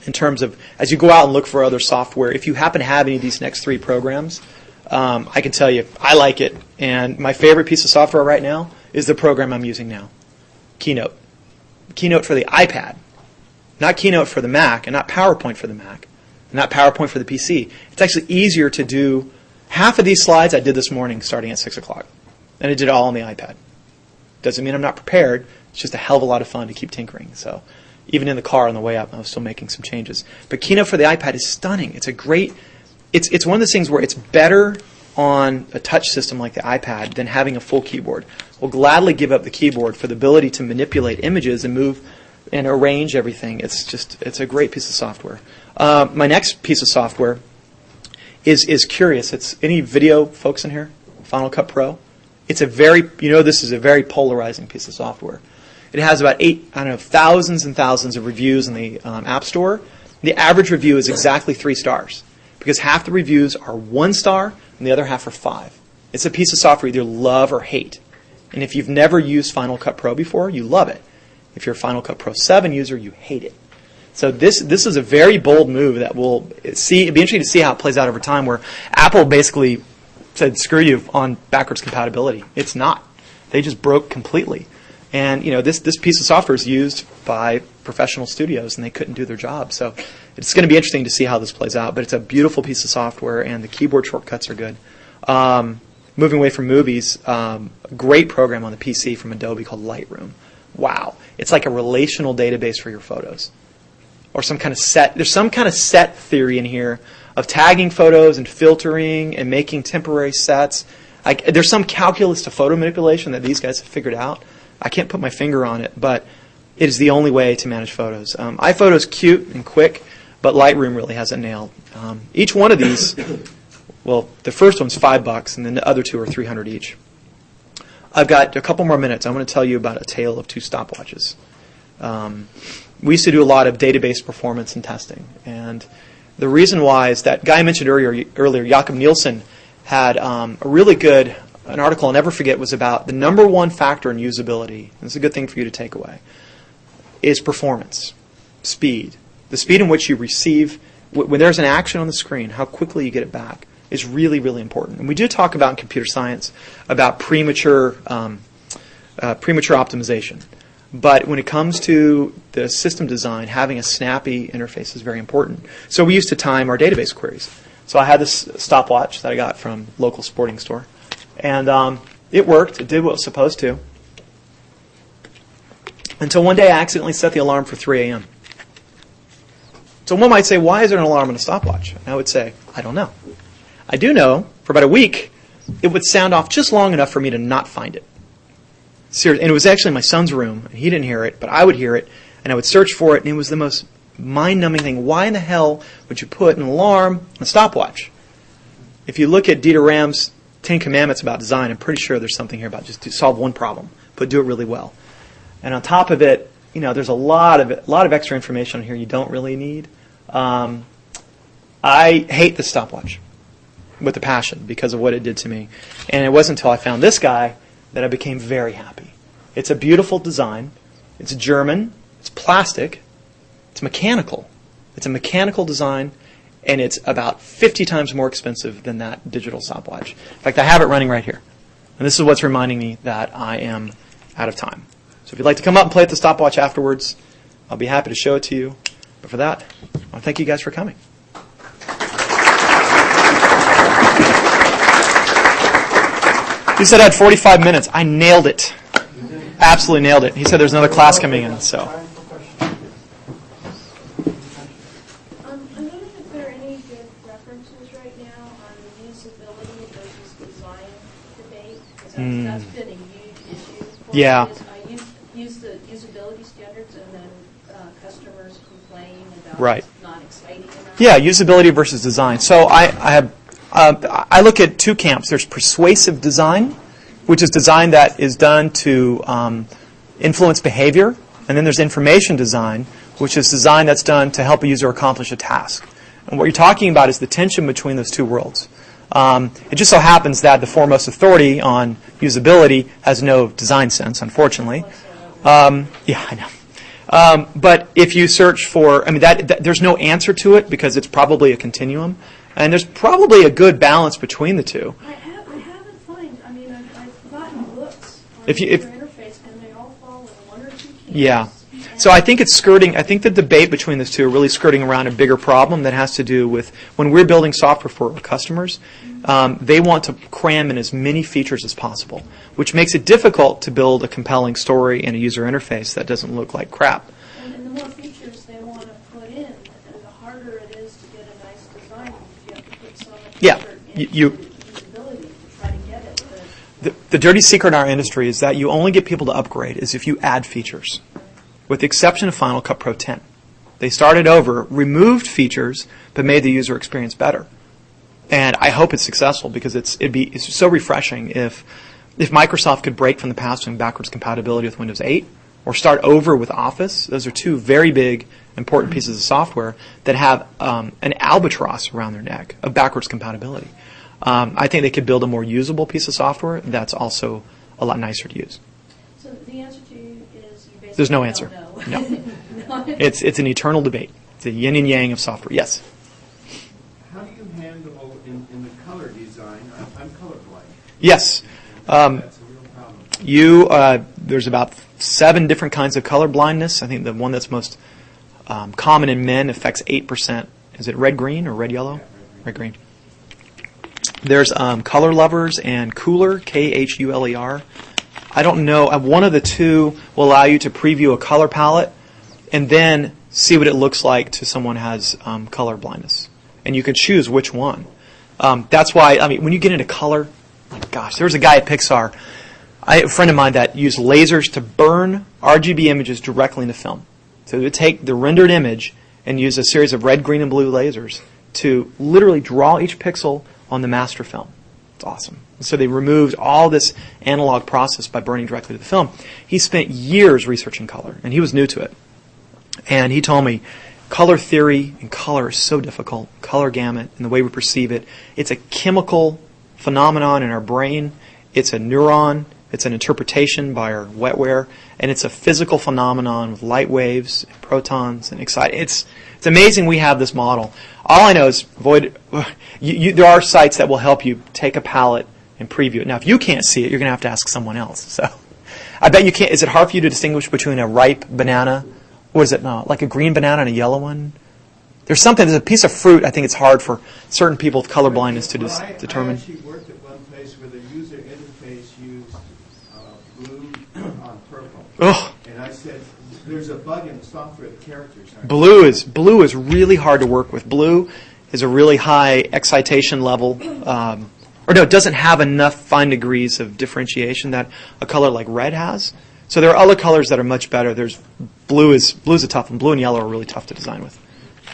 in terms of, as you go out and look for other software, if you happen to have any of these next three programs, I can tell you I like it. And my favorite piece of software right now is the program I'm using now, Keynote. Keynote for the iPad, not Keynote for the Mac, and not PowerPoint for the Mac, and not PowerPoint for the PC. It's actually easier to do. Half of these slides I did this morning starting at 6 o'clock, and I did it all on the iPad. Doesn't mean I'm not prepared. It's just a hell of a lot of fun to keep tinkering. So even in the car on the way up, I was still making some changes. But Keynote for the iPad is stunning. It's a great, it's one of those things where it's better on a touch system like the iPad than having a full keyboard. We'll gladly give up the keyboard for the ability to manipulate images and move and arrange everything. It's a great piece of software. My next piece of software is Curious. It's any video folks in here? Final Cut Pro. It's a very, this is a very polarizing piece of software. It has about thousands and thousands of reviews in the App Store. The average review is exactly 3 stars because half the reviews are 1 star and the other half are 5. It's a piece of software you either love or hate. And if you've never used Final Cut Pro before, you love it. If you're a Final Cut Pro 7 user, you hate it. So this is a very bold move that we'll see. It'd be interesting to see how it plays out over time, where Apple basically said, screw you on backwards compatibility. It's not. They just broke completely. And this piece of software is used by professional studios, and they couldn't do their job. So it's going to be interesting to see how this plays out. But it's a beautiful piece of software, and the keyboard shortcuts are good. Moving away from movies, great program on the PC from Adobe called Lightroom. Wow. It's like a relational database for your photos. Or some kind of set. There's some kind of set theory in here of tagging photos and filtering and making temporary sets. There's some calculus to photo manipulation that these guys have figured out. I can't put my finger on it, but it is the only way to manage photos. iPhoto's cute and quick, but Lightroom really has it nailed. Each one of these, well, the first one's $5, and then the other two are $300 each. I've got a couple more minutes. I want to tell you about a tale of 2 stopwatches. We used to do a lot of database performance and testing, and the reason why is that guy I mentioned earlier, Jakob Nielsen, had a really good an article I'll never forget was about the number one factor in usability. This is a good thing for you to take away. Is performance, speed. The speed in which you receive, when there's an action on the screen, how quickly you get it back is really, really important. And we do talk about in computer science about premature optimization. But when it comes to the system design, having a snappy interface is very important. So we used to time our database queries. So I had this stopwatch that I got from local sporting store. And it worked. It did what it was supposed to. Until one day I accidentally set the alarm for 3 a.m. So one might say, why is there an alarm on a stopwatch? And I would say, I don't know. I do know, for about a week, it would sound off just long enough for me to not find it. Seriously. And it was actually in my son's room, and he didn't hear it, but I would hear it, and I would search for it, and it was the most mind-numbing thing. Why in the hell would you put an alarm on a stopwatch? If you look at Dieter Rams' 10 Commandments about design, I'm pretty sure there's something here about just to solve one problem, but do it really well. And on top of it, there's a lot of extra information on here you don't really need. I hate the stopwatch with a passion because of what it did to me. And it wasn't until I found this guy that I became very happy. It's a beautiful design. It's German. It's plastic. It's mechanical. It's a mechanical design, and it's about 50 times more expensive than that digital stopwatch. In fact, I have it running right here. And this is what's reminding me that I am out of time. So if you'd like to come up and play with the stopwatch afterwards, I'll be happy to show it to you. But for that, I want to thank you guys for coming. He said I had 45 minutes. I nailed it. Absolutely nailed it. He said there's another class coming in. So. I'm wondering if there are any good references right now on the usability versus design debate, because that's been a huge issue. Yeah. use the usability standards and then customers complain about Right. it's not exciting enough? Yeah, usability versus design. So I look at two camps. There's persuasive design, which is design that is done to influence behavior. And then there's information design, which is design that's done to help a user accomplish a task. And what you're talking about is the tension between those two worlds. It just so happens that the foremost authority on usability has no design sense, unfortunately. Yeah, I know. But if you search for, there's no answer to it because it's probably a continuum. And there's probably a good balance between the two. I haven't I've gotten books on If user interface, and they all fall in one or two camps. Yeah. So I think the debate between those two are really skirting around a bigger problem that has to do with when we're building software for our customers, they want to cram in as many features as possible, which makes it difficult to build a compelling story and a user interface that doesn't look like crap. And the more features they want to put in, and the harder it is to get a nice design, you have to put so much effort into usability to try to get it. The dirty secret in our industry is that you only get people to upgrade is if you add features, with the exception of Final Cut Pro 10. They started over, removed features, but made the user experience better. And I hope it's successful because it's so refreshing if Microsoft could break from the past and backwards compatibility with Windows 8 or start over with Office. Those are two very big, important pieces of software that have an albatross around their neck of backwards compatibility. I think they could build a more usable piece of software that's also a lot nicer to use. So the answer to you is you basically There's no don't answer. know. No. It's an eternal debate. It's a yin and yang of software. Yes? How do you handle in the color design? I'm colorblind. Yes. That's a real problem. There's about 7 different kinds of color blindness. I think the one that's most common in men affects 8%. Is it red-green or red-yellow? Red-green. There's color lovers and Cooler, K-H-U-L-E-R. I don't know. One of the two will allow you to preview a color palette and then see what it looks like to someone who has color blindness. And you can choose which one. That's why, when you get into color, my gosh, there was a guy at Pixar, a friend of mine that used lasers to burn RGB images directly into film. So they would take the rendered image and use a series of red, green, and blue lasers to literally draw each pixel on the master film. It's awesome. So they removed all this analog process by burning directly to the film. He spent years researching color, and he was new to it. And he told me, color theory and color is so difficult. Color gamut and the way we perceive it. It's a chemical phenomenon in our brain. It's a neuron. It's an interpretation by our wetware. And it's a physical phenomenon with light waves, and protons, and excitement. It's amazing we have this model. All I know is there are sites that will help you take a palette and preview it. Now, if you can't see it, you're going to have to ask someone else. So I bet you can't. Is it hard for you to distinguish between a ripe banana, or is it not, like a green banana and a yellow one? There's a piece of fruit I think it's hard for certain people with color blindness to determine. I actually worked at one place where the user interface used blue on purple. Ugh. And I said, there's a bug in the software, the characters aren't. Blue is really hard to work with. Blue is a really high excitation level, it doesn't have enough fine degrees of differentiation that a color like red has. So there are other colors that are much better. Blue's a tough one. Blue and yellow are really tough to design with.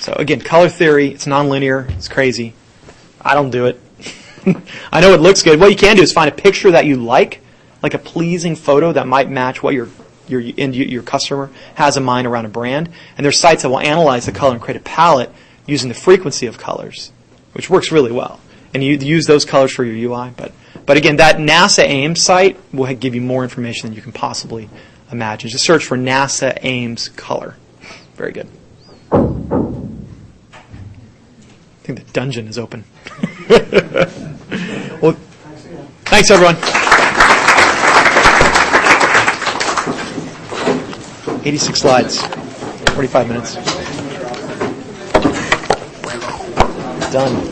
So again, color theory, it's nonlinear, it's crazy. I don't do it. I know it looks good. What you can do is find a picture that you like a pleasing photo that might match what your customer has in mind around a brand. And there's sites that will analyze the color and create a palette using the frequency of colors, which works really well. And you use those colors for your UI. But again, that NASA Ames site will give you more information than you can possibly imagine. Just search for NASA Ames color. Very good. I think the dungeon is open. Well, thanks, everyone. 86 slides, 45 minutes. Done.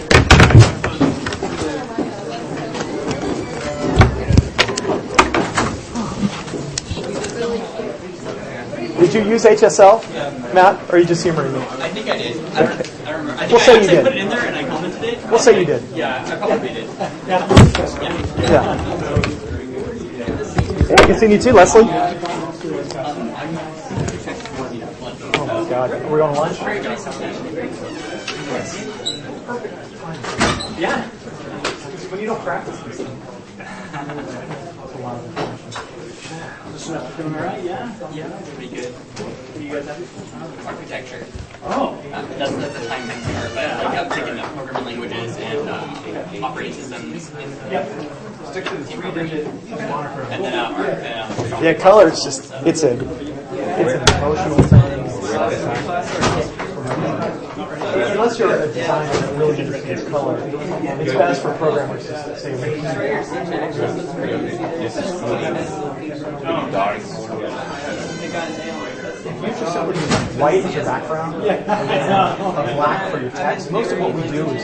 Did you use HSL, Matt, or are you just humoring me? I think I did. I don't remember. I think We'll say you did. put it in there and I commented it. We'll say you did. Yeah, I probably did. Yeah. Hey, good seeing you too, Leslie. Oh my God, we're going to lunch? Yeah. When you don't practice this thing. That's a lot of information. Doing all right? Yeah. Yeah, pretty good. You guys have architecture. Oh. That's the time thing here, but like I'm taking up programming languages and operating systems. Yep. Stick to the 3-digit moniker. And then Yeah, color is just, it's an emotional thing. Unless you're a designer that really understands color, it's best for programmers to stay away from If you just somebody with white as your background, and then black for your text, most of what we do is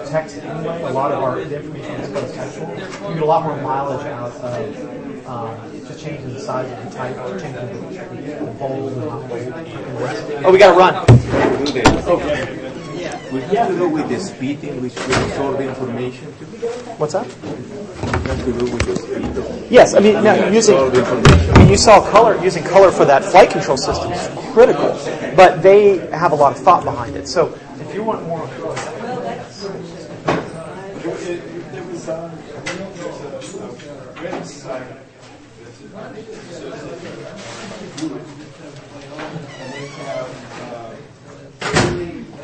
text anyway. A lot of the information is textual. You get a lot more mileage out of just changing the size of the type, changing the bold and the rest. Oh, we got to run. We have to do with the speed in which we store the information. What's that? We have to do with the speed. Yes, I mean, now you saw color, using color for that flight control system is critical, but they have a lot of thought behind it. So if you want more,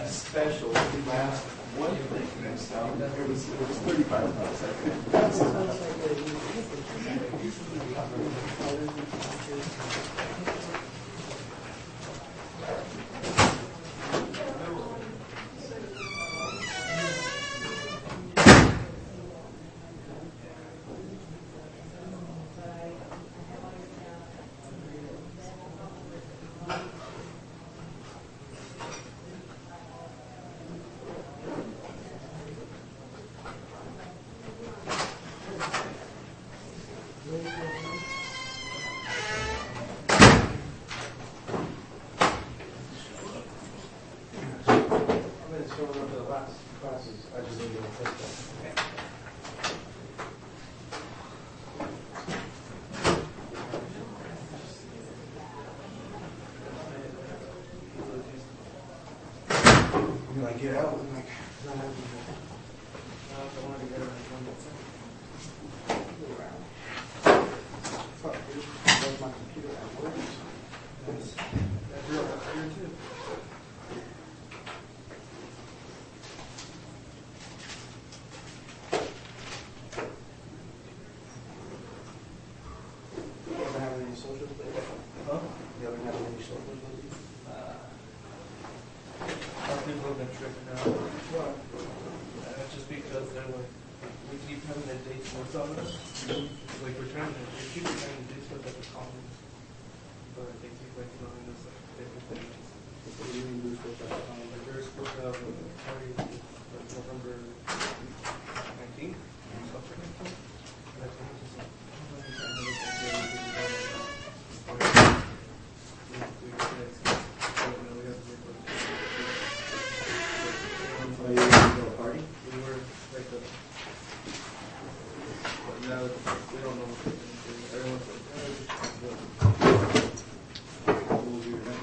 special last one thing next time. It was $35. Get out and like, my computer at work. That's real here too. You ever have any social lately? Huh? You ever have any social lately? People have been tripping out. What? Just because they're like, we keep having a date with on us. Like we keep trying to do stuff at the commons. But they keep like throwing us like different things. What do you mean do stuff at the commons? Like they're supposed to have a party like November 19th or something like that. And I think it's just like, Are you going to a party? we were like but now we don't know what they're going to do. Everyone's like, What was your event?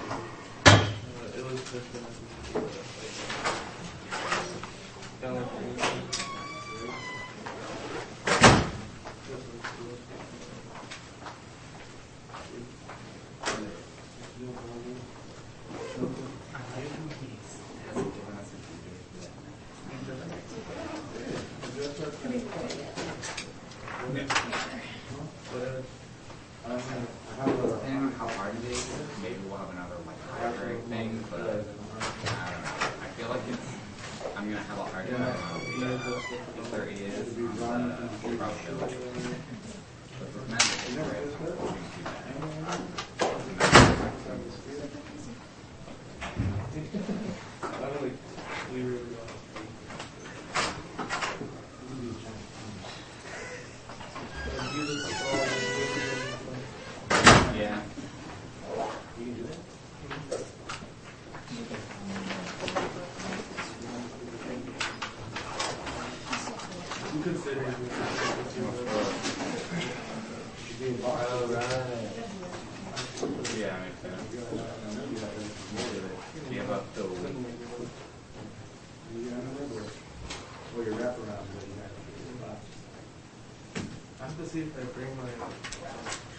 it was just kind of like Depending on how hard it is, maybe we'll have another like hybrid thing, but I don't know. I feel like I'm gonna have a hard time. If there is, we'll probably go. But remember, we were yeah. Yeah, makes sense. Yeah, about the Or your wraparound. I have to see if I bring my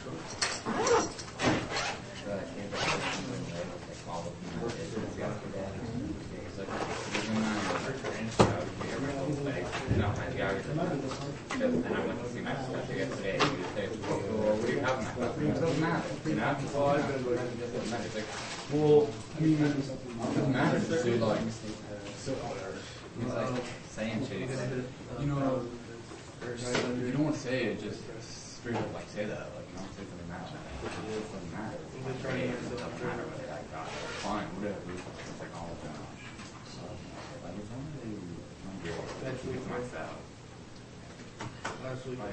shorts. No, my geography. And I went to see my professor yesterday. He was there. Well, what do you have in my class? It doesn't matter. You know? It doesn't matter. It's like, well, I mean, it doesn't matter. So like, he's like saying shit. He's like, you know, you don't want to say it, just straight up like say that. Like, you don't say something matter. It doesn't matter. It doesn't matter whether I got it. Fine, whatever. It's like all of them. Like, it's only myself. Last week, I'm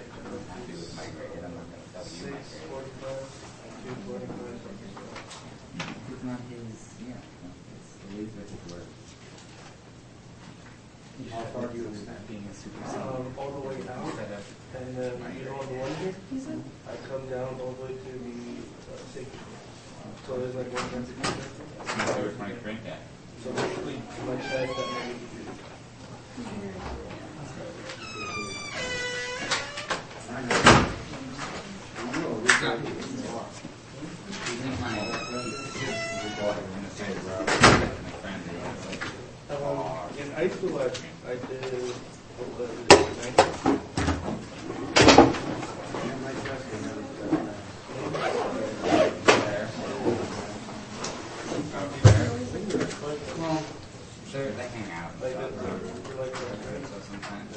happy with my grade. I'm not going to tell you my grade. 6:45, 2:45. It's not his, yeah. It's the least of his work. How far do you expect? Being a super All the way out, and then you know the one here, I come down all the way to the safety. So there's like one kind of They were 23, yeah. So basically, my chest that maybe. In high school, I did Well, they hang out. like that. So sometimes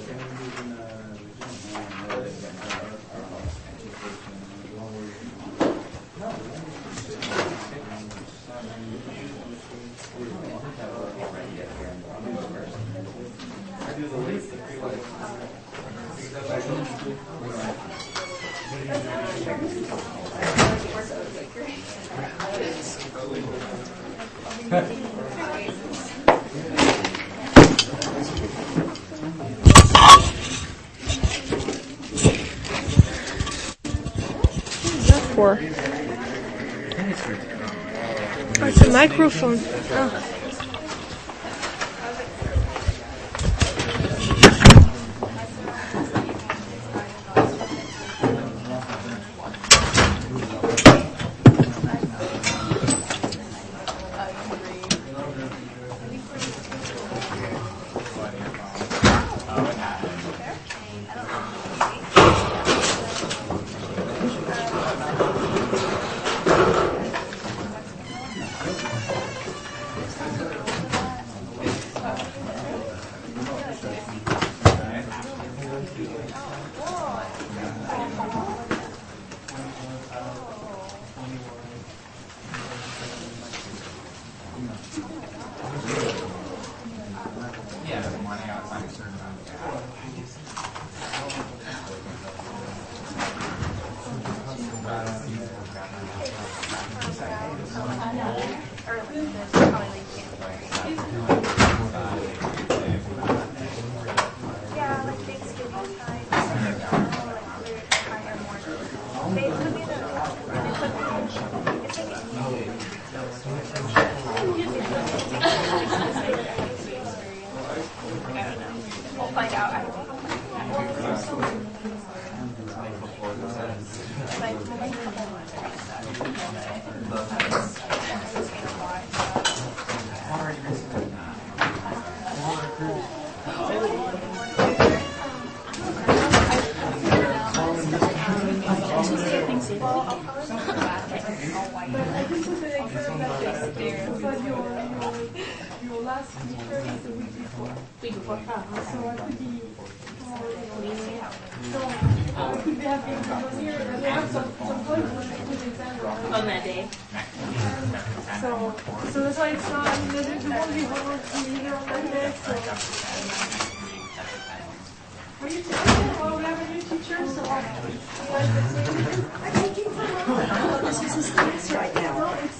I do the late, the pre-life. For? Oh, it's a microphone. Oh. On that day. So that's why it's not, there won't be homework either on that day. Are you teaching? Well, we have a new teacher, so I'm taking some. This is his class right now. No, it's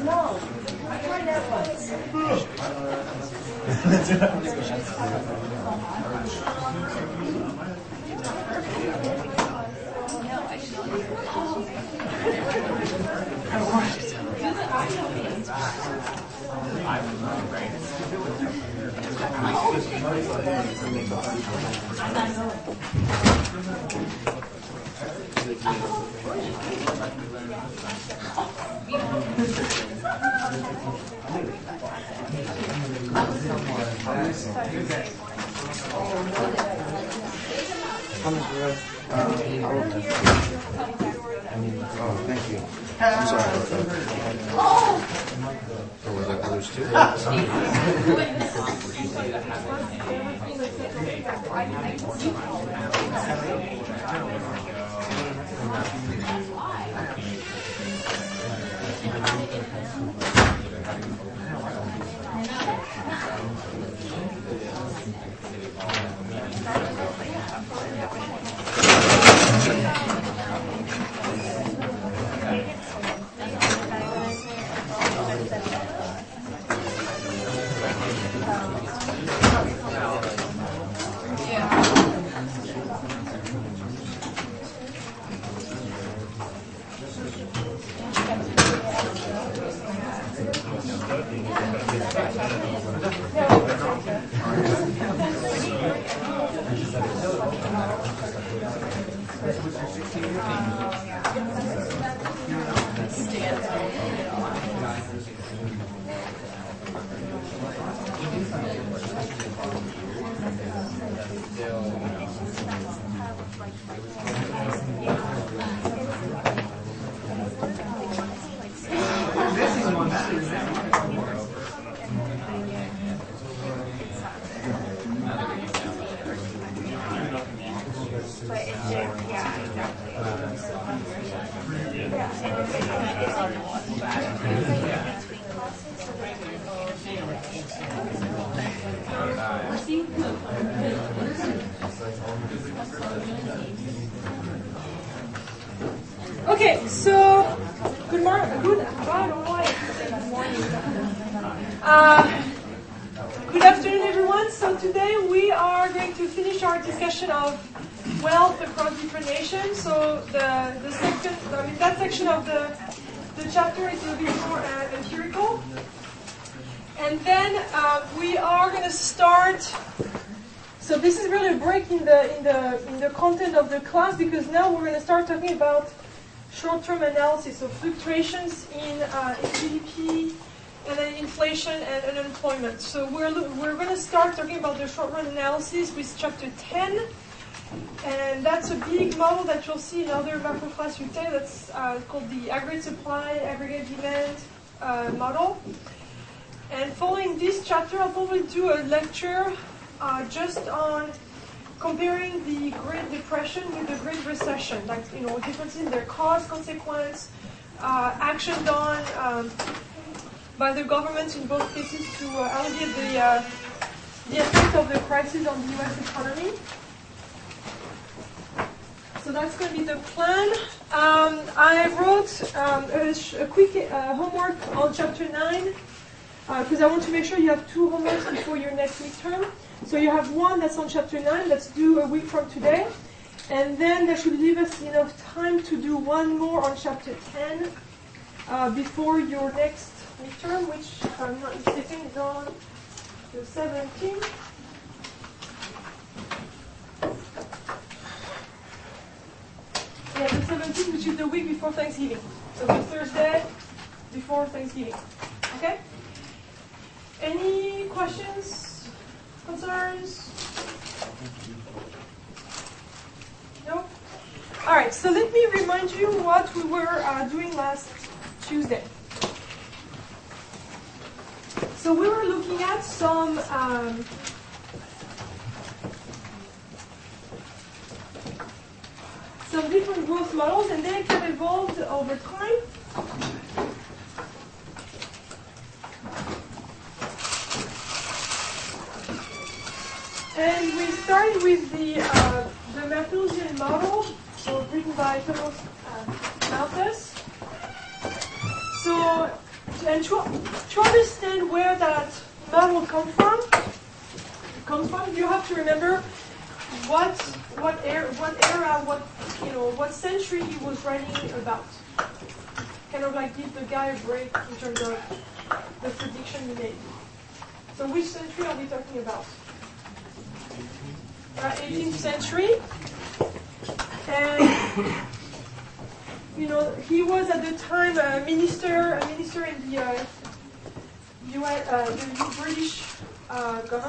no, I tried that once. Thank you. I'm sorry about that. Or was that others too? Okay, so good morning. Good afternoon, everyone. So today we are going to finish our discussion of wealth across different nations. So the second, that section of the chapter is a bit more empirical, and then we are going to start. So this is really a break in the content of the class, because now we're going to start talking about short-term analysis, so fluctuations in GDP and then inflation and unemployment. So we're going to start talking about the short-run analysis with chapter 10, and that's a big model that you'll see in other macro class you take. That's called the aggregate supply, aggregate demand model. And following this chapter, I'll probably do a lecture just on comparing the Great Depression with the Great Recession, like, differences in their cause, consequence, action done by the government in both cases to alleviate the effect of the crisis on the U.S. economy. So that's going to be the plan. I wrote a quick homework on chapter 9, because I want to make sure you have 2 homeworks before your next midterm. So you have one that's on chapter 9, that's due a week from today. And then that should leave us enough time to do one more on chapter 10 before your next midterm, which, if I'm not mistaken, is on the 17th. Yeah, the 17th, which is the week before Thanksgiving. So the Thursday before Thanksgiving. Okay? Any questions? Concerns? No? All right, so let me remind you what we were doing last Tuesday. So we were looking at some different growth models, and they have evolved over time. And we started with the Malthusian model, so written by Thomas Malthus. So, and to understand where that model comes from, you have to remember what era, what what century he was writing about. Kind of like give the guy a break in terms of the prediction he made. So which century are we talking about? 18th century. And he was at the time a minister in the US, the British government.